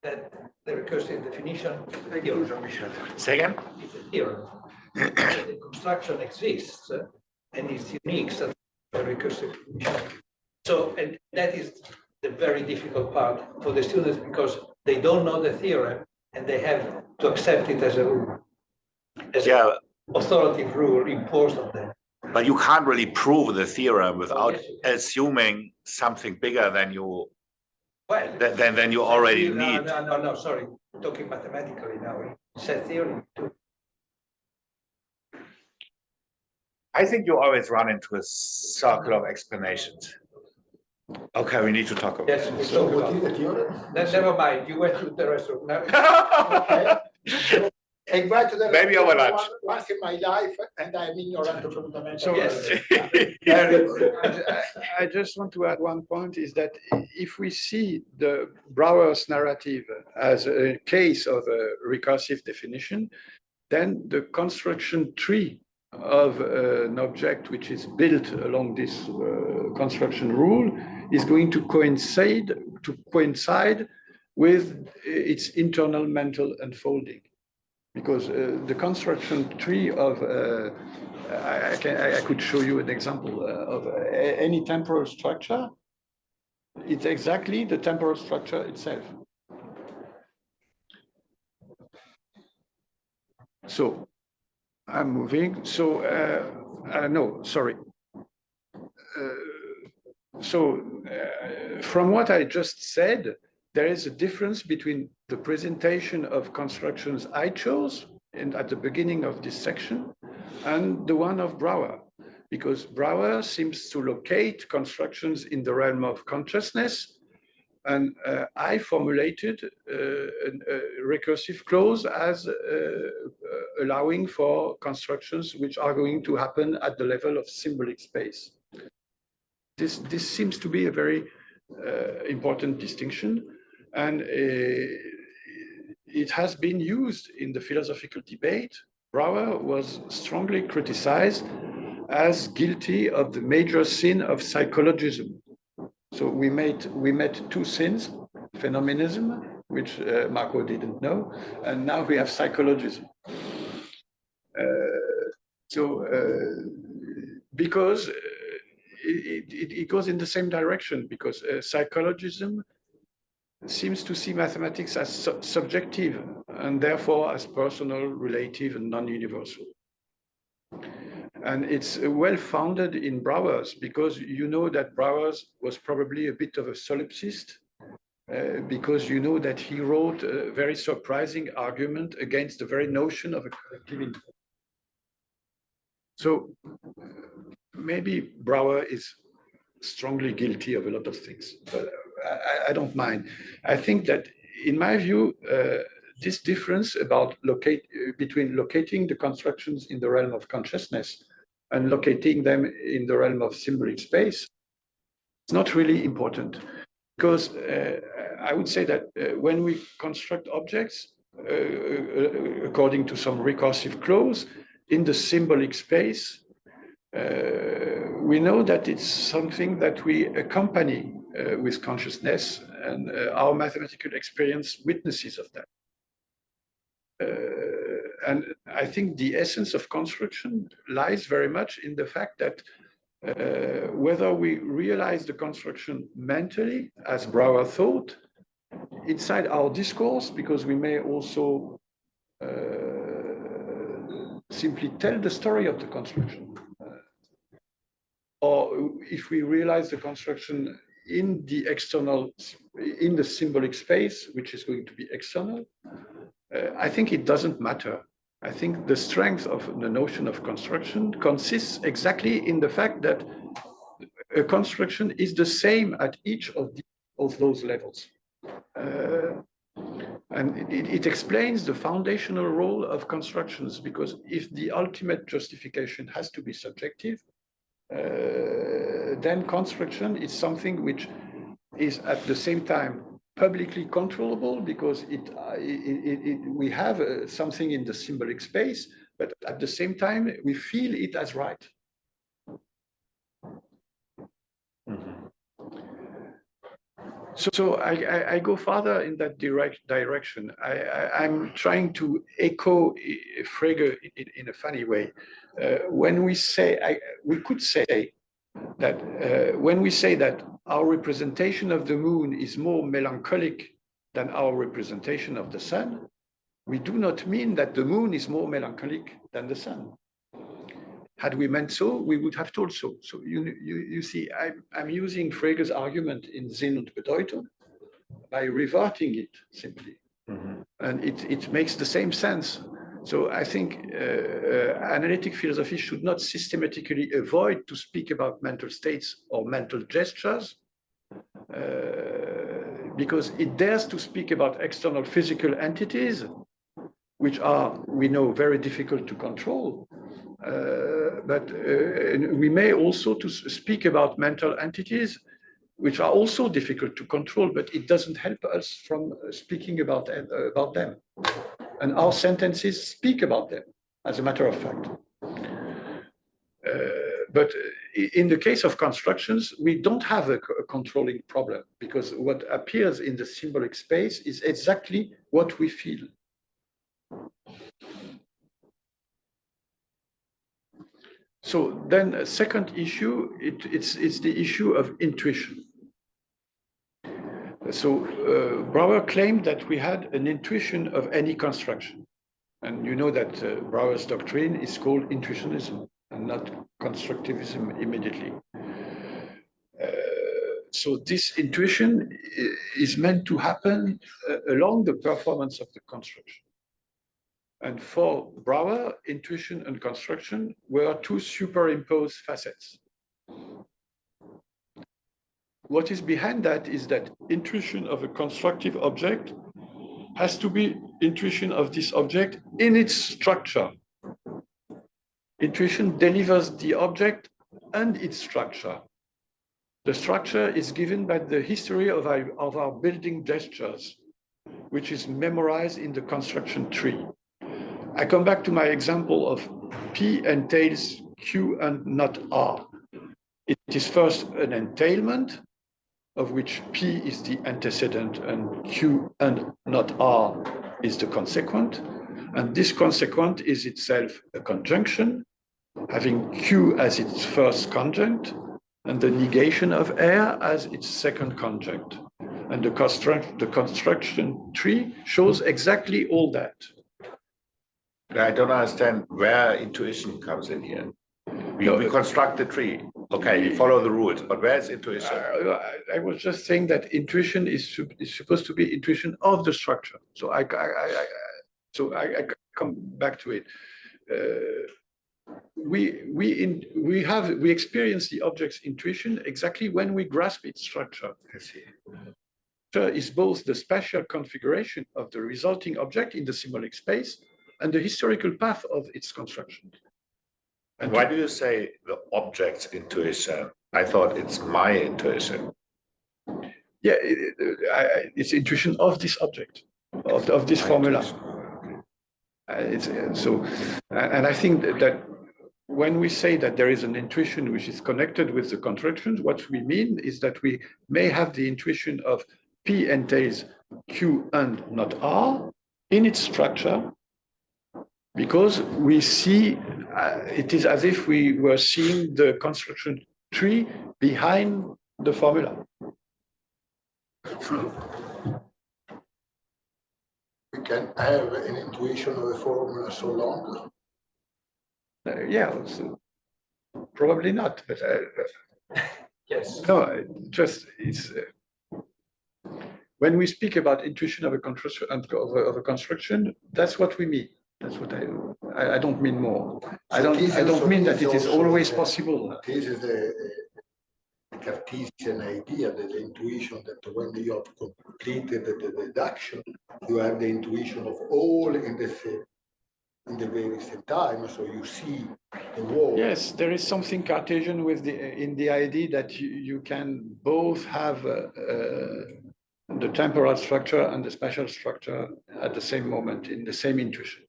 that the recursive definition. Thank you, Jean-Michel. Say again? It's a theorem. The construction exists and it's unique, so the recursive definition. So, and that is the very difficult part for the students, because they don't know the theorem and they have to accept it as a rule, as an authoritative rule imposed on them. But you can't really prove the theorem without assuming something bigger than you than you already need. No, sorry, talking mathematically now. Set theory too. I think you always run into a circle of explanations. Okay, we need to talk about Yes, it. we So talk what about is the theorem? Never mind, you went to the restaurant. Now Okay. So, I invite to the Maybe our lunch. once in my life, and I'm ignorant of fundamental. So, Yes. very good. I just want to add one point is that if we see the Brouwer's narrative as a case of a recursive definition, then the construction tree of an object which is built along this construction rule is going to coincide with its internal mental unfolding. Because the construction tree of, I could show you an example of any temporal structure. It's exactly the temporal structure itself. So I'm moving. So no, sorry. From what I just said, there is a difference between the presentation of constructions I chose at the beginning of this section and the one of Brouwer, because Brouwer seems to locate constructions in the realm of consciousness, and I formulated a recursive clause as allowing for constructions which are going to happen at the level of symbolic space. This seems to be a very important distinction, and it has been used in the philosophical debate. Brouwer was strongly criticized as guilty of the major sin of psychologism. So we met two sins: phenomenism, which Marco didn't know, and now we have psychologism. Because it goes in the same direction, because psychologism seems to see mathematics as subjective and therefore as personal, relative, and non-universal. And it's well-founded in Brouwer's, because you know that Brouwer's was probably a bit of a solipsist, because you know that he wrote a very surprising argument against the very notion of a collectivity. So maybe Brouwer is strongly guilty of a lot of things, but I don't mind. I think that, in my view, this difference about between locating the constructions in the realm of consciousness and locating them in the realm of symbolic space is not really important, because I would say that when we construct objects according to some recursive clause in the symbolic space, we know that it's something that we accompany with consciousness, and our mathematical experience witnesses of that. And I think the essence of construction lies very much in the fact that whether we realize the construction mentally, as Brouwer thought, inside our discourse, because we may also simply tell the story of the construction, or if we realize the construction in the external, in the symbolic space, which is going to be external, I think it doesn't matter. I think the strength of the notion of construction consists exactly in the fact that a construction is the same at each of those levels. And it explains the foundational role of constructions, because if the ultimate justification has to be subjective, then construction is something which is at the same time publicly controllable, because we have something in the symbolic space, but at the same time we feel it as right. Mhm. So I go further in that direction. I'm trying to echo Frege in a funny way. When we say, we could say that when we say that our representation of the moon is more melancholic than our representation of the sun, we do not mean that the moon is more melancholic than the sun. Had we meant so, we would have told so. So you see, I'm using Frege's argument in Sinn und Bedeutung by reverting it simply. Mhm. And it makes the same sense. So I think analytic philosophy should not systematically avoid to speak about mental states or mental gestures, because it dares to speak about external physical entities, which are, we know, very difficult to control. But we may also to speak about mental entities, which are also difficult to control, but it doesn't help us from speaking about them. And our sentences speak about them, as a matter of fact. But in the case of constructions, we don't have a controlling problem, because what appears in the symbolic space is exactly what we feel. So then a second issue, it's the issue of intuition. So Brouwer claimed that we had an intuition of any construction. And you know that Brouwer's doctrine is called intuitionism and not constructivism immediately. So this intuition is meant to happen along the performance of the construction. And for Brouwer, intuition and construction were two superimposed facets. What is behind that is that intuition of a constructive object has to be intuition of this object in its structure. Intuition delivers the object and its structure. The structure is given by the history of our building gestures, which is memorized in the construction tree. I come back to my example of P entails Q and not R. It is first an entailment, of which P is the antecedent and Q and not R is the consequent. And this consequent is itself a conjunction, having Q as its first conjunct and the negation of R as its second conjunct. And the construction tree shows exactly all that. I don't understand where intuition comes in here. We construct the tree. Okay, we follow the rules, but where is intuition? I was just saying that intuition is supposed to be intuition of the structure. So I come back to it. We experience the object's intuition exactly when we grasp its structure. I see. Is both the spatial configuration of the resulting object in the symbolic space and the historical path of its construction. And why do you say the object's intuition? I thought it's my intuition. Yeah, it's intuition of this object, of this formula. And I think that when we say that there is an intuition which is connected with the constructions, what we mean is that we may have the intuition of P entails Q and not R in its structure, because we see it is as if we were seeing the construction tree behind the formula. We can have an intuition of a formula so long. Yeah, probably not, but Yes. no, just it's when we speak about intuition of a construction, that's what we mean. That's what I don't mean more. I don't mean that it is always possible. This is a Cartesian idea, that the intuition that when you have completed the deduction, you have the intuition of all in the very same time. So you see the wall. Yes, there is something Cartesian in the idea that you can both have the temporal structure and the spatial structure at the same moment in the same intuition.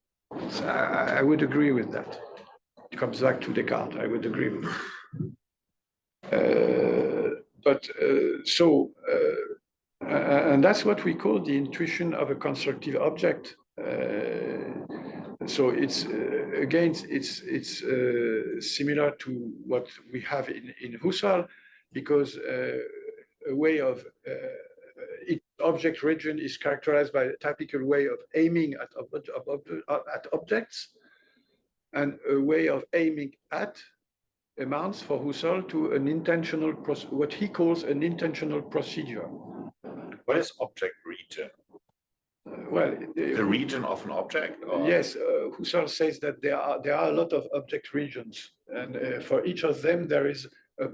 So I would agree with that. It comes back to Descartes. I would agree with that. And that's what we call the intuition of a constructive object. So it's again, it's similar to what we have in Husserl, because a way of each object region is characterized by a typical way of aiming at objects, and a way of aiming at amounts for Husserl to an intentional, what he calls an intentional procedure. What is object region? Well, the region of an object? Or? Yes, Husserl says that there are a lot of object regions, and for each of them there is a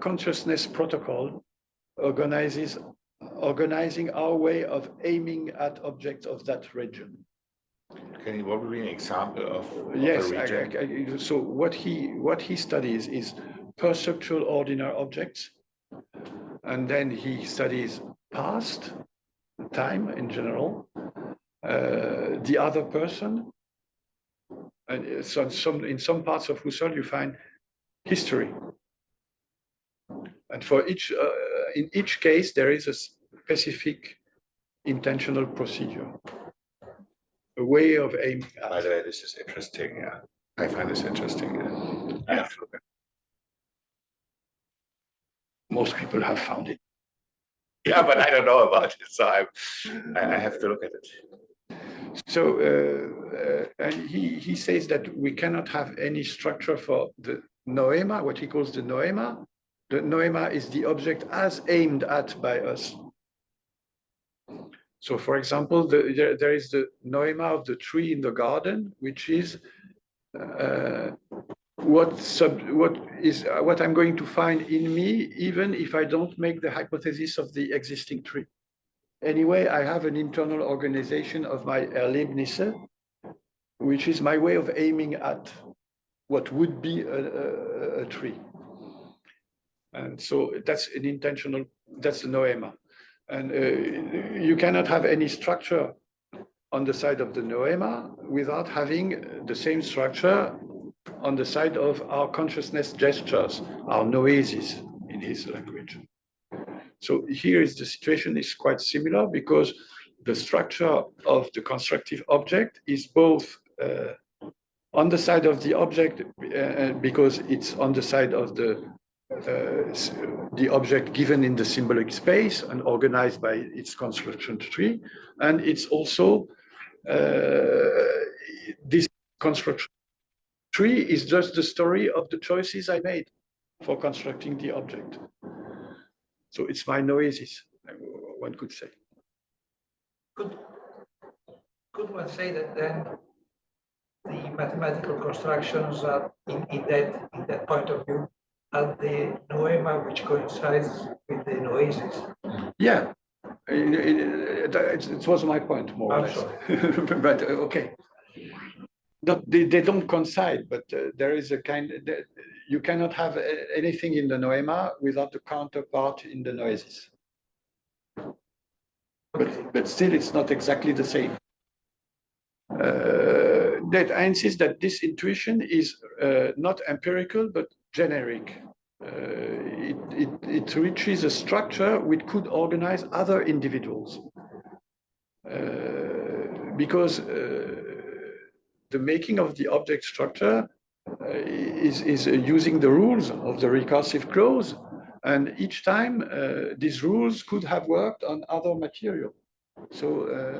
consciousness protocol organizing our way of aiming at objects of that region. Can you give me an example of Yes, a region? so what he studies is perceptual ordinary objects, and then he studies past, time in general, the other person, and so in some parts of Husserl you find history, and for each in each case there is a specific intentional procedure, a way of aiming at. By the way, this is interesting. Yeah, I find this interesting. Yeah. I have to look at it. Most people have found it. Yeah, but I don't know about it, so I have to look at it. So, and he says that we cannot have any structure for the noema, what he calls the noema. The noema is the object as aimed at by us. So, for example, there is the noema of the tree in the garden, which is what I'm going to find in me, even if I don't make the hypothesis of the existing tree. Anyway, I have an internal organization of my Erlebnisse, which is my way of aiming at what would be a tree. And so that's an intentional, that's the noema. And you cannot have any structure on the side of the noema without having the same structure on the side of our consciousness gestures, our noesis in his language. So here is the situation is quite similar because the structure of the constructive object is both on the side of the object because it's on the side of the object given in the symbolic space and organized by its construction tree, and it's also this construction tree is just the story of the choices I made for constructing the object. So it's my noesis, one could say. Could one say that then the mathematical constructions are in that point of view are the noema which coincides with the noesis? Yeah, it was my point more or less. But okay. They don't coincide, but there is a kind. You cannot have anything in the noema without the counterpart in the noesis. But still, it's not exactly the same. That I insist that this intuition is not empirical but generic. It reaches a structure which could organize other individuals because. The making of the object structure is using the rules of the recursive clause, and each time these rules could have worked on other material. So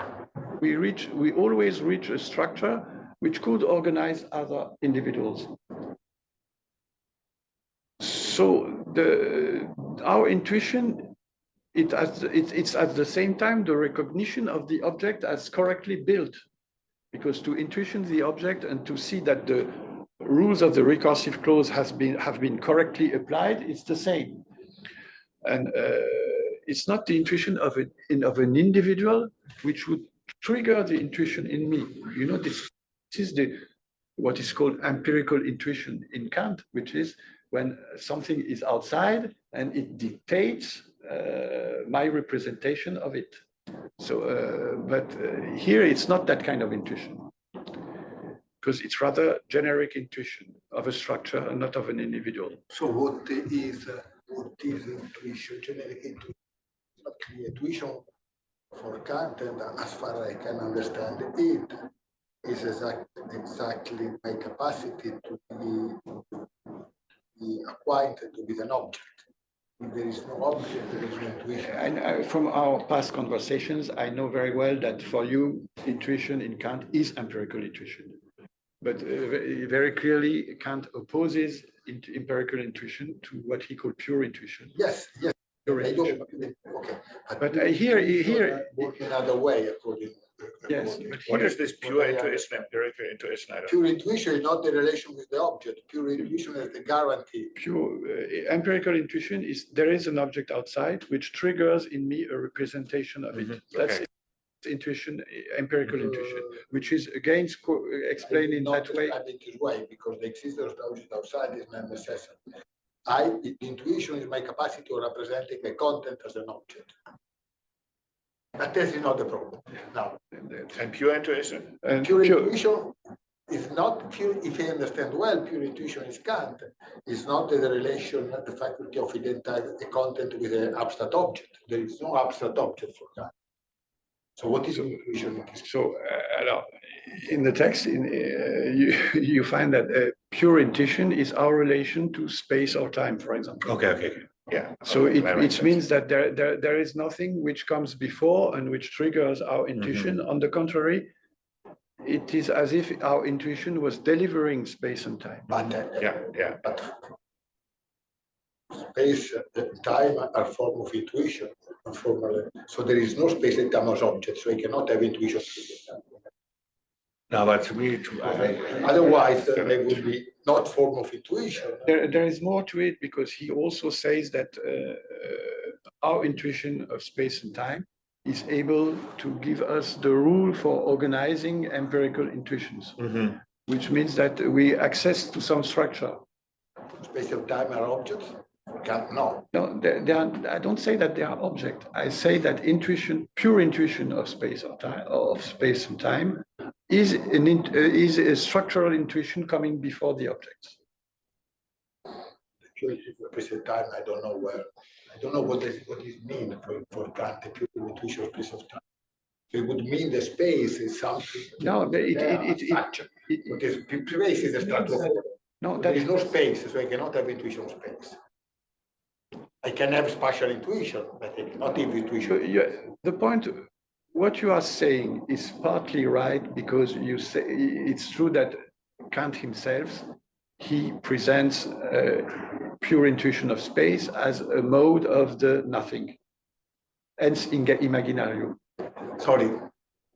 we always reach a structure which could organize other individuals. So our intuition, it's at the same time the recognition of the object as correctly built. Because to intuition the object and to see that the rules of the recursive clause have been correctly applied, it's the same. And it's not the intuition of an individual which would trigger the intuition in me. You know, this is what is called empirical intuition in Kant, which is when something is outside and it dictates my representation of it. So, but here it's not that kind of intuition, because it's rather generic intuition of a structure and not of an individual. So what is intuition? Generic intuition, not clear intuition for Kant, and as far as I can understand it, is exactly my capacity to be acquainted with an object. If there is no object, there is no intuition. And from our past conversations, I know very well that for you, intuition in Kant is empirical intuition. But very clearly, Kant opposes empirical intuition to what he called pure intuition. Yes. Pure intuition. Okay. But here work another way, according Yes, what, but What here, is this pure intuition, empirical intuition? I don't pure intuition is not the relation with the object. Pure intuition is the guarantee. pure empirical intuition is there is an object outside which triggers in me a representation of it. That's Okay. intuition, empirical intuition, which is again explained in that way. Not describe it this way because the existence of the object outside is not necessary. Intuition is my capacity of representing a content as an object. But this is not the problem. Now, And pure intuition? And pure intuition is not pure, if I understand well, pure intuition is Kant. It's not the relation, the faculty of identifying a content with an abstract object. There is no abstract object for Kant. So what is intuition? So, in the text, you find that pure intuition is our relation to space or time, for example. Okay. Yeah. So Okay, it means that there is nothing which comes before and which triggers our intuition. On the contrary, it is as if our intuition was delivering space and time. But, Yeah. but space and time are form of intuition. So there is no space and time as object, so I cannot have intuition. No, but to me, Otherwise, they would be not form of intuition. There is more to it because he also says that our intuition of space and time is able to give us the rule for organizing empirical intuitions, which means that we access to some structure. Space and time are objects? No. No, I don't say that they are object. I say that intuition, pure intuition of space or time, of space and time, is a structural intuition coming before the objects. Space and time, I don't know where. I don't know what it mean for Kant, the pure intuition of space of time. So it would mean the space is something. No, Space is a structure. No, there is no space, so I cannot have intuition of space. I can have spatial intuition, but I cannot have intuition. The point, what you are saying is partly right because you say it's true that Kant himself, he presents pure intuition of space as a mode of the nothing, hence imaginarium. Sorry.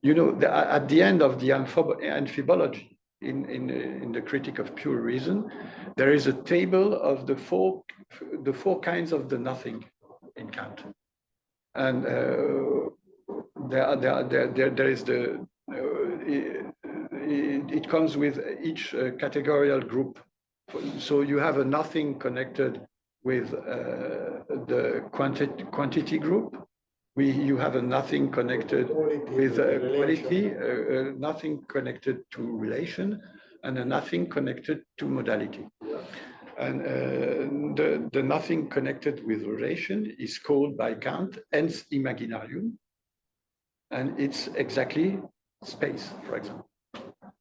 You know, at the end of the amphibology, in the Critique of Pure Reason, there is a table of the four kinds of the nothing in Kant, and there is it comes with each categorical group. So you have a nothing connected with the quantity group. You have a nothing connected with quality, nothing connected to relation, and a nothing connected to modality. And the nothing connected with relation is called by Kant ens imaginarium, and it's exactly space, for example.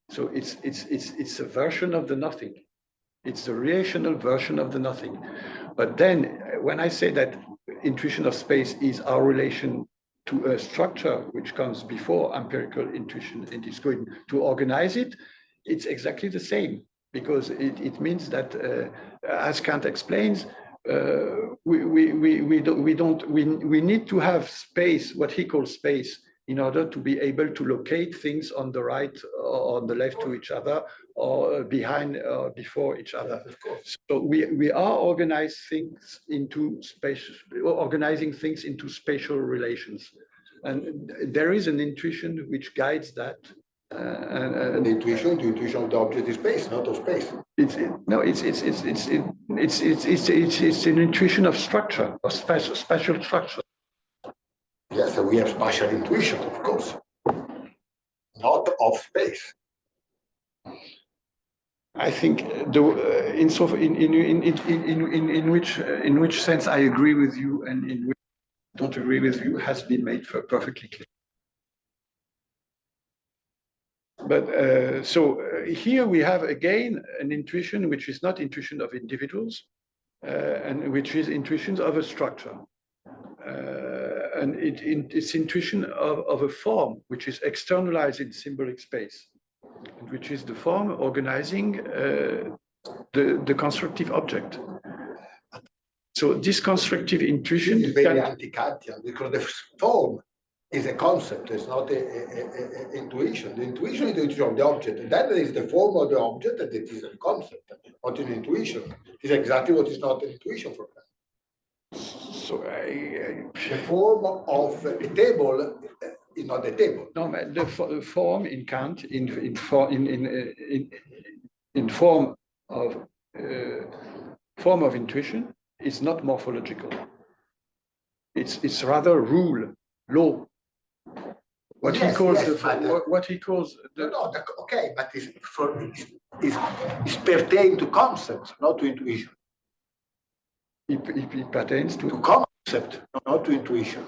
So it's a version of the nothing. It's the relational version of the nothing. But then when I say that intuition of space is our relation to a structure which comes before empirical intuition and is going to organize it, it's exactly the same, because it means that, as Kant explains, we need to have space, what he calls space, in order to be able to locate things on the right or on the left to each other, or behind or before each other. So we are organizing things into spatial relations, and there is an intuition which guides that. The intuition of the object is space, not of space. It's an intuition of structure, of spatial structure. Yes, so we have spatial intuition, of course, not of space. I think in which sense I agree with you and in which I don't agree with you has been made perfectly clear. But here we have again an intuition which is not intuition of individuals, and which is intuitions of a structure. And it's intuition of a form which is externalized in symbolic space, and which is the form organizing the constructive object. So this constructive intuition is very anti-Kantian, because the form is a concept, it's not a intuition. The intuition is the intuition of the object. And then there is the form of the object that it is a concept, not an intuition. It's exactly what is not an intuition for them. So the form of a table is not a table. No, the form in Kant, in form of intuition, is not morphological. It's rather rule, law. What he calls okay, but it's pertain to concepts, not to intuition. It pertains to concept, not to intuition.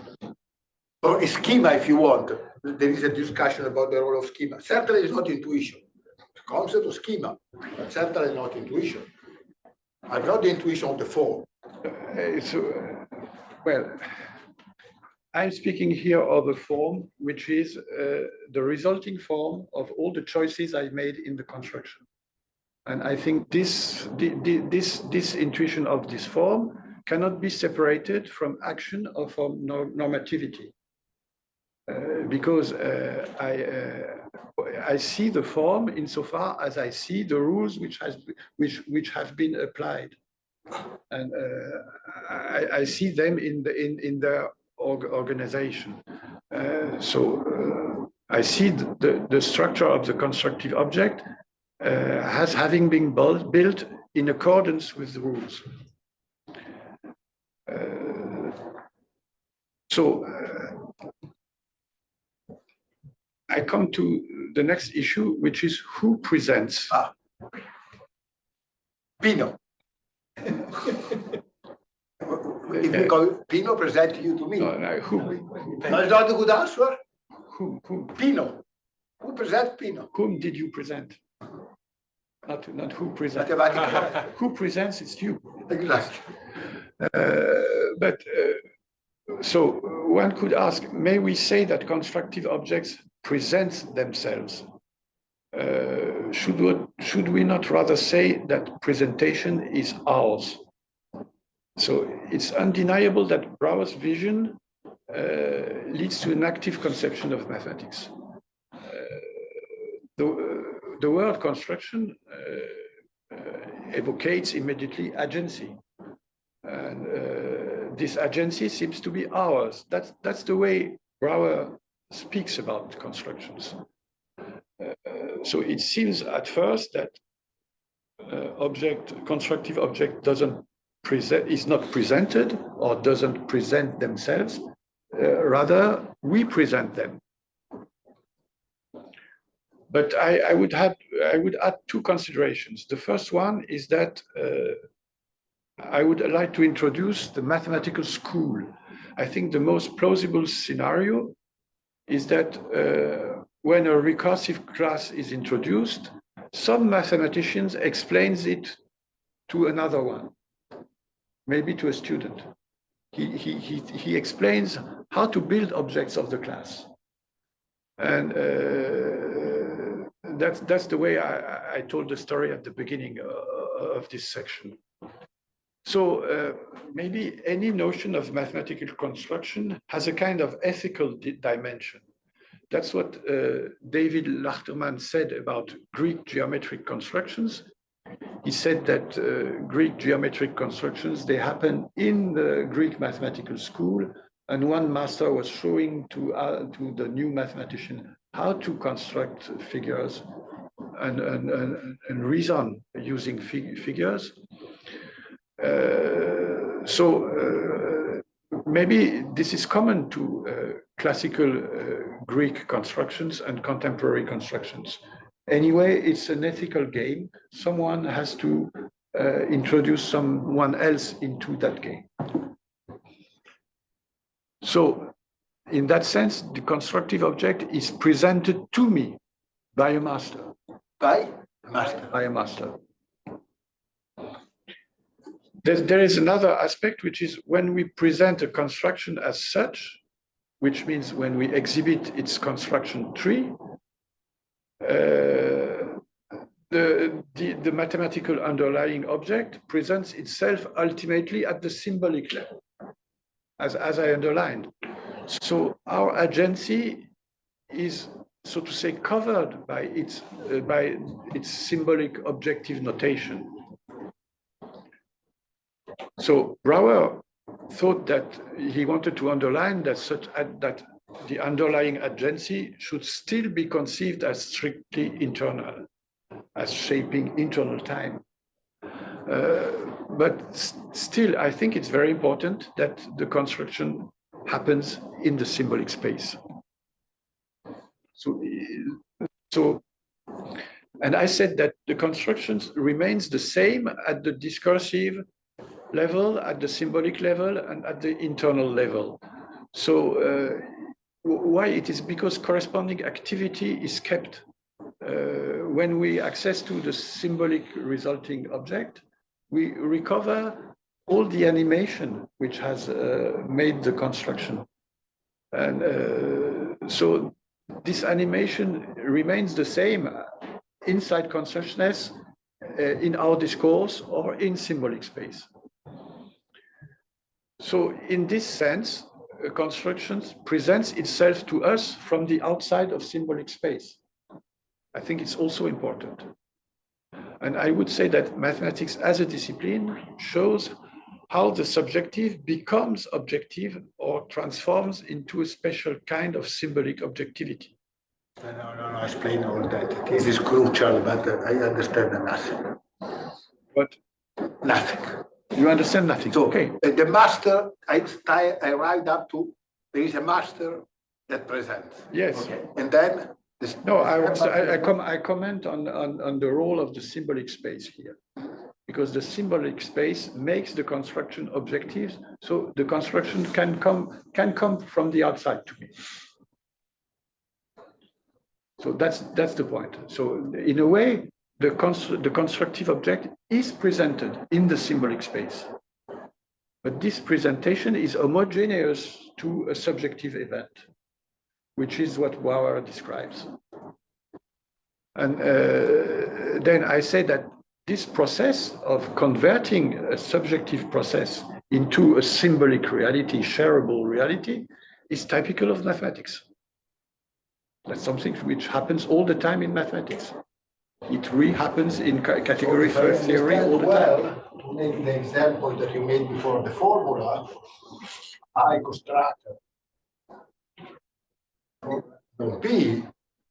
Or a schema, if you want. There is a discussion about the role of schema. Certainly it's not intuition. Concept of schema, but certainly not intuition. I've got the intuition of the form. Well, I'm speaking here of a form which is the resulting form of all the choices I made in the construction. And I think this intuition of this form cannot be separated from action or from normativity. Because I see the form insofar as I see the rules which have been applied, and I see them in their organization. So I see the structure of the constructive object as having been built in accordance with the rules. I come to the next issue, which is who presents. Pino. If we call Pino present you to me. No, who? That's not a good answer. Who? Pino. Who presents Pino? Whom did you present? Not who presents. Who presents is you. Exactly. So one could ask, may we say that constructive objects present themselves? Should we not rather say that presentation is ours? So it's undeniable that Brouwer's vision leads to an active conception of mathematics. The word construction evocates immediately agency. And this agency seems to be ours. That's the way Brouwer speaks about constructions. So it seems at first that constructive object is not presented or doesn't present themselves. Rather, we present them. But I would add two considerations. The first one is that I would like to introduce the mathematical school. I think the most plausible scenario is that when a recursive class is introduced, some mathematicians explains it to another one, maybe to a student. He explains how to build objects of the class. And that's the way I told the story at the beginning of this section. So maybe any notion of mathematical construction has a kind of ethical dimension. That's what David Lachterman said about Greek geometric constructions. He said that Greek geometric constructions, they happen in the Greek mathematical school, and one master was showing to the new mathematician how to construct figures and reason using figures. Maybe this is common to classical Greek constructions and contemporary constructions. Anyway, it's an ethical game. Someone has to introduce someone else into that game. So in that sense, the constructive object is presented to me by a master. By a master. There is another aspect, which is when we present a construction as such, which means when we exhibit its construction tree, the mathematical underlying object presents itself ultimately at the symbolic level, as I underlined. So our agency is, so to say, covered by its symbolic objective notation. So Brouwer thought that he wanted to underline that the underlying agency should still be conceived as strictly internal, as shaping internal time. But still, I think it's very important that the construction happens in the symbolic space. And I said that the construction remains the same at the discursive level, at the symbolic level, and at the internal level. So why? It is because corresponding activity is kept. When we access to the symbolic resulting object, we recover all the animation which has made the construction. And so this animation remains the same inside consciousness, in our discourse, or in symbolic space. So in this sense, construction presents itself to us from the outside of symbolic space. I think it's also important. And I would say that mathematics as a discipline shows how the subjective becomes objective or transforms into a special kind of symbolic objectivity. No, explain all that. This is crucial, but I understand nothing. What? Nothing. You understand nothing? So, okay. The master, I arrived up to, there is a master that presents. Yes. Okay. And then no, I comment on the role of the symbolic space here, because the symbolic space makes the construction objective, so the construction can come from the outside to me. So that's the point. So in a way, the constructive object is presented in the symbolic space, but this presentation is homogeneous to a subjective event, which is what Brouwer describes. And then I say that this process of converting a subjective process into a symbolic reality, shareable reality, is typical of mathematics. That's something which happens all the time in mathematics. It happens in category theory all the time. To make the example that you made before, the formula, I constructed P,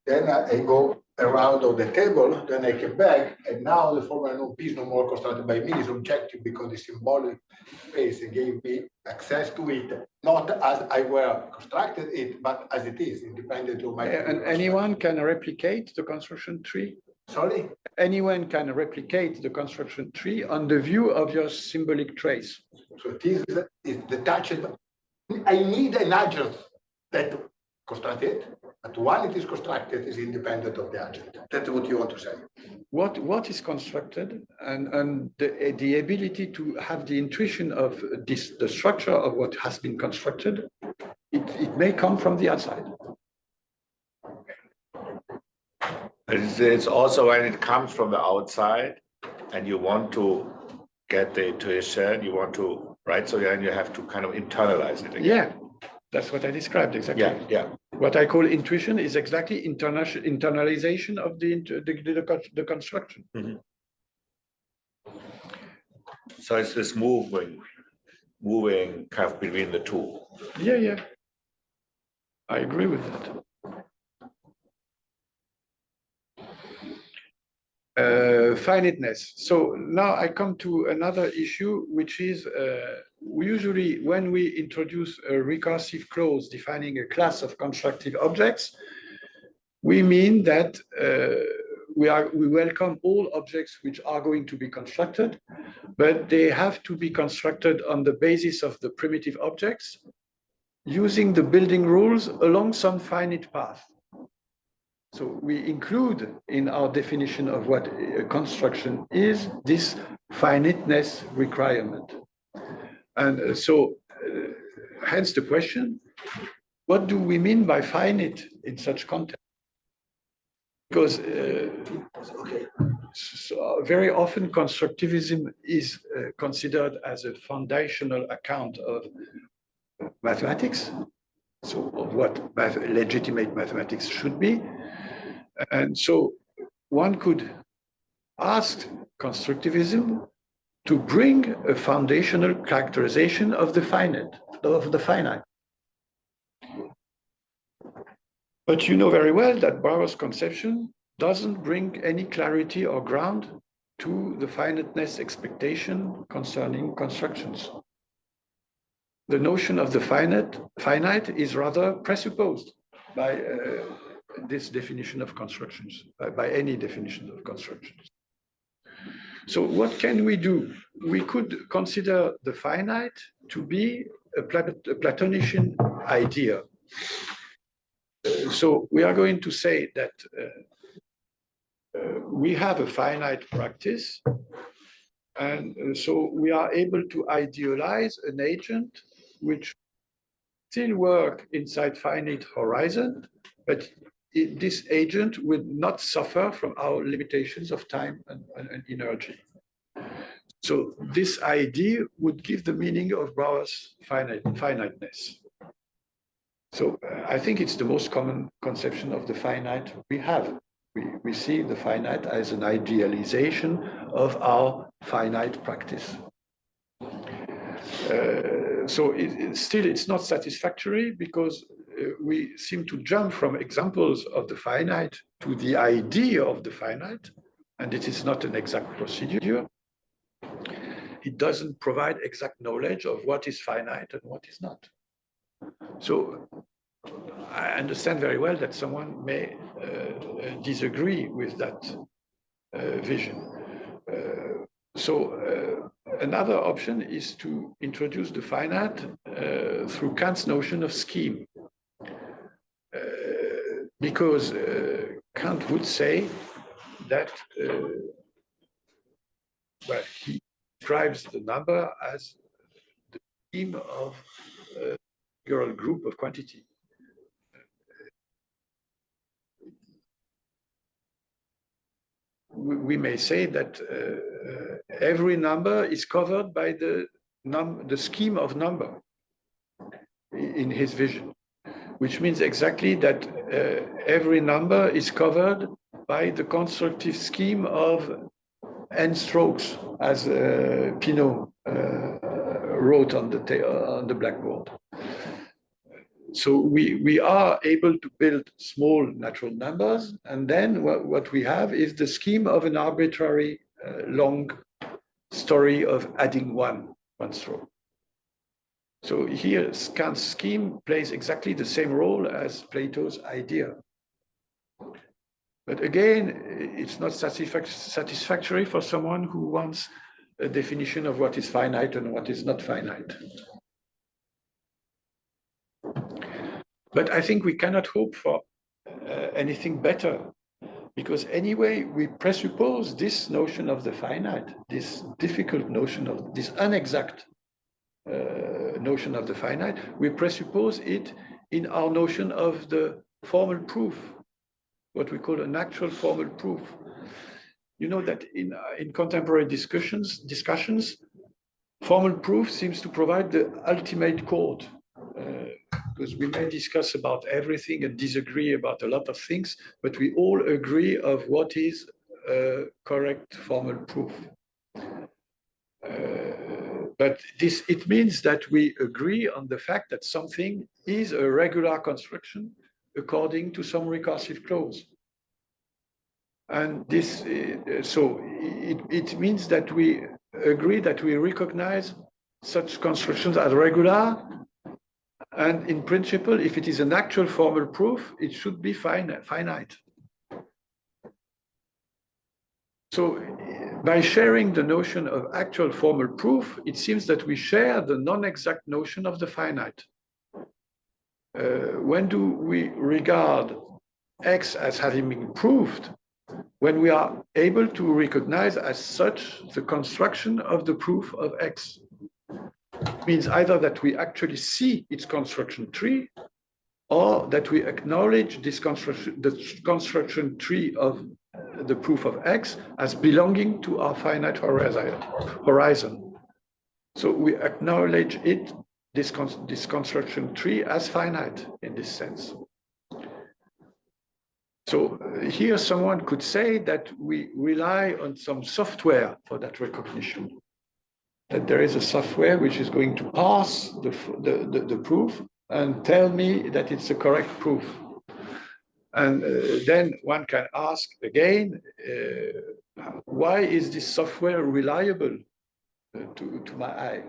then I go around on the table, then I came back, and now the formula no P is no more constructed by me, it's objective because the symbolic space gave me access to it, not as I were constructed it, but as it is, independent of my. And anyone can replicate the construction tree? Sorry? Anyone can replicate the construction tree on the view of your symbolic trace. So it is the touch. I need an agent that construct it, but when it is constructed is independent of the agent. That's what you want to say. What is constructed and the ability to have the intuition of the structure of what has been constructed, it may come from the outside. It's also when it comes from the outside and you want to get the intuition, you want to, right? So then you have to kind of internalize it again. Yeah, that's what I described exactly. Yeah. What I call intuition is exactly internalization of the construction. Mm-hmm. So it's this moving kind of between the two. Yeah. I agree with that. Finiteness. So now I come to another issue, which is usually when we introduce a recursive clause defining a class of constructive objects, we mean that we welcome all objects which are going to be constructed, but they have to be constructed on the basis of the primitive objects using the building rules along some finite path. So we include in our definition of what a construction is this finiteness requirement. And so hence the question, what do we mean by finite in such context? Because so very often constructivism is considered as a foundational account of mathematics. so of what legitimate mathematics should be. And so one could ask constructivism to bring a foundational characterization of the finite. But you know very well that Bauer's conception doesn't bring any clarity or ground to the finiteness expectation concerning constructions. The notion of the finite is rather presupposed by this definition of constructions, by any definition of constructions. So what can we do? We could consider the finite to be a Platonician idea. So we are going to say that we have a finite practice, and so we are able to idealize an agent which still work inside finite horizon, but this agent would not suffer from our limitations of time and energy. So this idea would give the meaning of Bauer's finiteness. So I think it's the most common conception of the finite we have. We see the finite as an idealization of our finite practice. So it's not satisfactory because we seem to jump from examples of the finite to the idea of the finite, and it is not an exact procedure. It doesn't provide exact knowledge of what is finite and what is not. So I understand very well that someone may disagree with that vision. Another option is to introduce the finite through Kant's notion of scheme. Because Kant would say that he describes the number as the scheme of a integral group of quantity. We may say that every number is covered by the scheme of number in his vision, which means exactly that every number is covered by the constructive scheme of n strokes, as Pinot wrote on the blackboard. So we are able to build small natural numbers, and then what we have is the scheme of an arbitrary long story of adding one stroke. So here Kant's scheme plays exactly the same role as Plato's idea. But again, it's not satisfactory for someone who wants a definition of what is finite and what is not finite. But I think we cannot hope for anything better, because anyway, we presuppose this notion of the finite, this difficult notion of this inexact notion of the finite, we presuppose it in our notion of the formal proof, what we call an actual formal proof. You know that in contemporary discussions, formal proof seems to provide the ultimate code. Because we may discuss about everything and disagree about a lot of things, but we all agree of what is a correct formal proof. But it means that we agree on the fact that something is a regular construction according to some recursive clause. And this, so it means that we agree that we recognize such constructions as regular. And in principle, if it is an actual formal proof, it should be finite. So by sharing the notion of actual formal proof, it seems that we share the non-exact notion of the finite. When do we regard X as having been proved? When we are able to recognize as such the construction of the proof of X. Means either that we actually see its construction tree, or that we acknowledge this construction tree of the proof of X as belonging to our finite horizon. So we acknowledge it this construction tree as finite in this sense. So here someone could say that we rely on some software for that recognition, that there is a software which is going to pass the proof and tell me that it's a correct proof. And then one can ask again, why is this software reliable to my eye?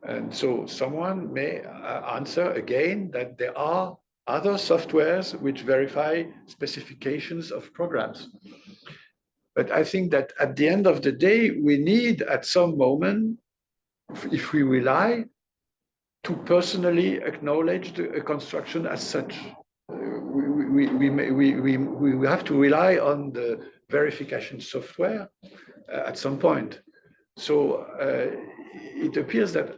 And so someone may answer again that there are other softwares which verify specifications of programs. But I think that at the end of the day, we need at some moment, if we rely, to personally acknowledge a construction as such. We have to rely on the verification software at some point. So it appears that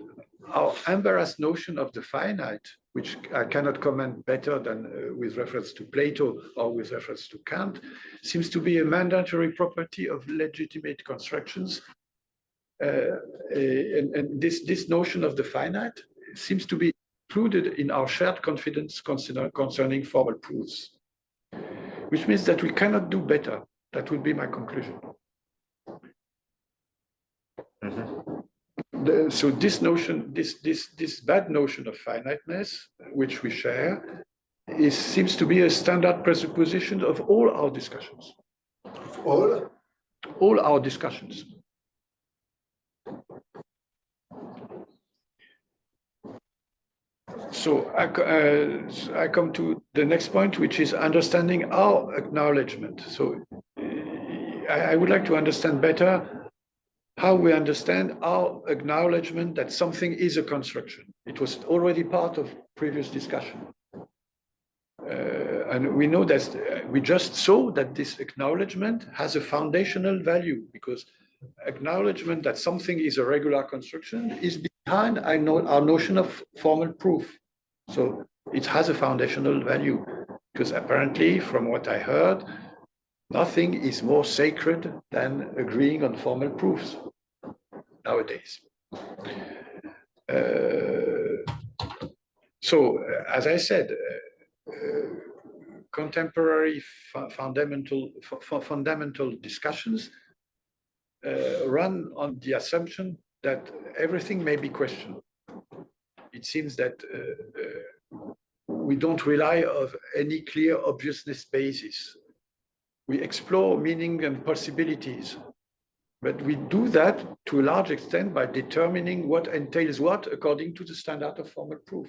our embarrassed notion of the finite, which I cannot comment better than with reference to Plato or with reference to Kant, seems to be a mandatory property of legitimate constructions. And this notion of the finite seems to be included in our shared confidence concerning formal proofs, which means that we cannot do better. That would be my conclusion. So this notion, this bad notion of finiteness, which we share, seems to be a standard presupposition of all our discussions. All our discussions. So I come to the next point, which is understanding our acknowledgement. So I would like to understand better how we understand our acknowledgement that something is a construction. It was already part of previous discussion. And we know that we just saw that this acknowledgement has a foundational value, because acknowledgement that something is a regular construction is behind our notion of formal proof. So it has a foundational value, because apparently, from what I heard, nothing is more sacred than agreeing on formal proofs nowadays. So, as I said, contemporary fundamental discussions run on the assumption that everything may be questioned. It seems that we don't rely on any clear obviousness basis. We explore meaning and possibilities, but we do that to a large extent by determining what entails what according to the standard of formal proof.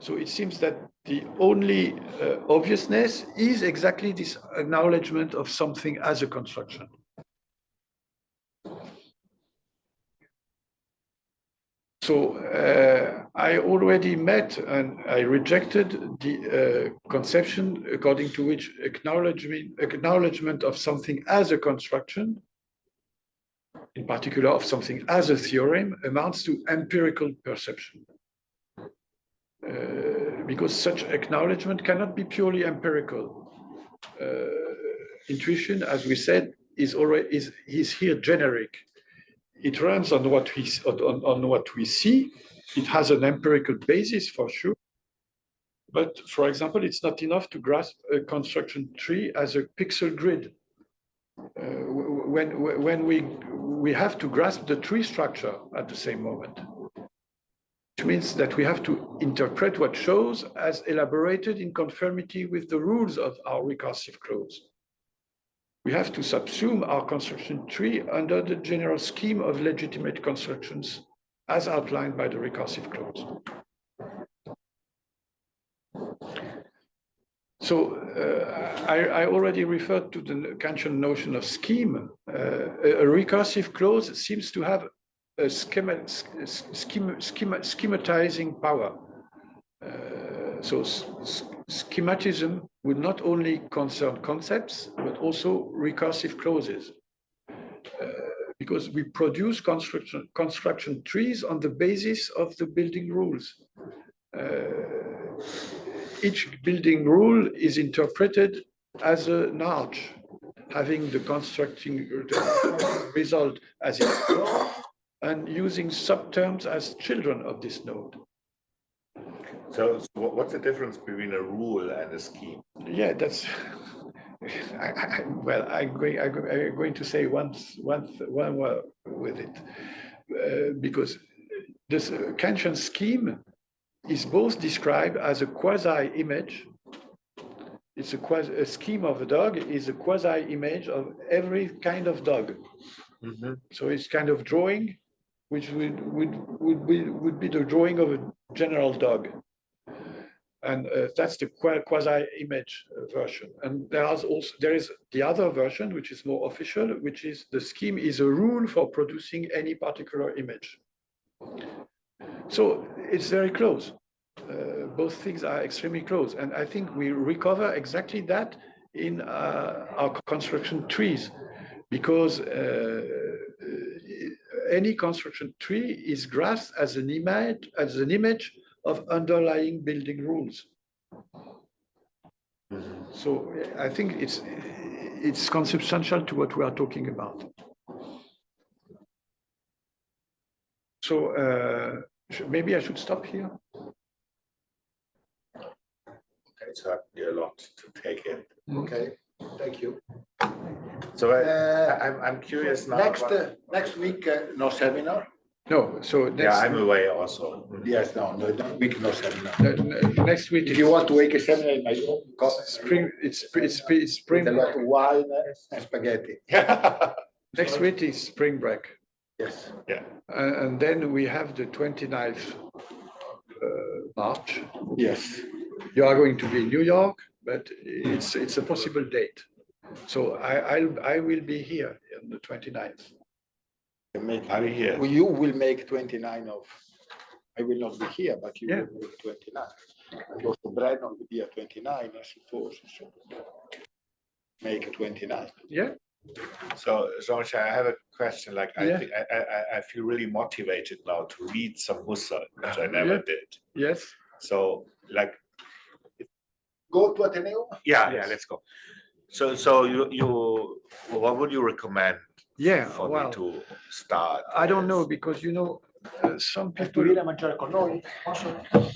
So it seems that the only obviousness is exactly this acknowledgement of something as a construction. So I already met and I rejected the conception according to which acknowledgement of something as a construction, in particular of something as a theorem, amounts to empirical perception. Because such acknowledgement cannot be purely empirical. Intuition, as we said, is here generic. It runs on what we see. It has an empirical basis for sure. But for example, it's not enough to grasp a construction tree as a pixel grid. When we have to grasp the tree structure at the same moment, which means that we have to interpret what shows as elaborated in conformity with the rules of our recursive clause. We have to subsume our construction tree under the general scheme of legitimate constructions as outlined by the recursive clause. So I already referred to the Kantian notion of scheme. A recursive clause seems to have a schematizing power. So schematism would not only concern concepts, but also recursive clauses. Because we produce construction trees on the basis of the building rules. Each building rule is interpreted as an arch, having the constructing result as its core, and using subterms as children of this node. So what's the difference between a rule and a scheme? Yeah, that's. Well, I'm going to say one word with it, because this Kantian scheme is both described as a quasi-image. It's a scheme of a dog is a quasi-image of every kind of dog. Mm-hmm. So it's kind of drawing, which would be the drawing of a general dog. And that's the quasi-image version. And there is the other version, which is more official, which is the scheme is a rule for producing any particular image. So it's very close. Both things are extremely close. And I think we recover exactly that in our construction trees, because any construction tree is grasped as an image of underlying building rules. So I think it's consubstantial to what we are talking about. So maybe I should stop here. Okay, it's certainly a lot to take in. Okay, thank you. So I'm curious now. Next week, no seminar? No, so Yeah, I'm away also. Yes, no week, no seminar. Next week. If you want to make a seminar in my room, spring, it's spring. with a lot of wine and spaghetti. Next week is spring break. Yes. Yeah. And then we have the 29th March. Yes. You are going to be in New York, but it's a possible date. So I will be here on the 29th. I'm here. Well, you will make 29 of. I will not be here, but you will make 29. And also Brennan will be at 29, I suppose. So make 29. Yeah. So Jean-Michel, I have a question. Like Yeah. I feel really motivated now to read some Husserl, which I never did. Yes. So like. Go to Ateneo? Yeah, Yes. let's go. So you what would you recommend? Yeah. For Well, me to start. I don't know, because some people. Venire a mangiare con noi? Posso? No.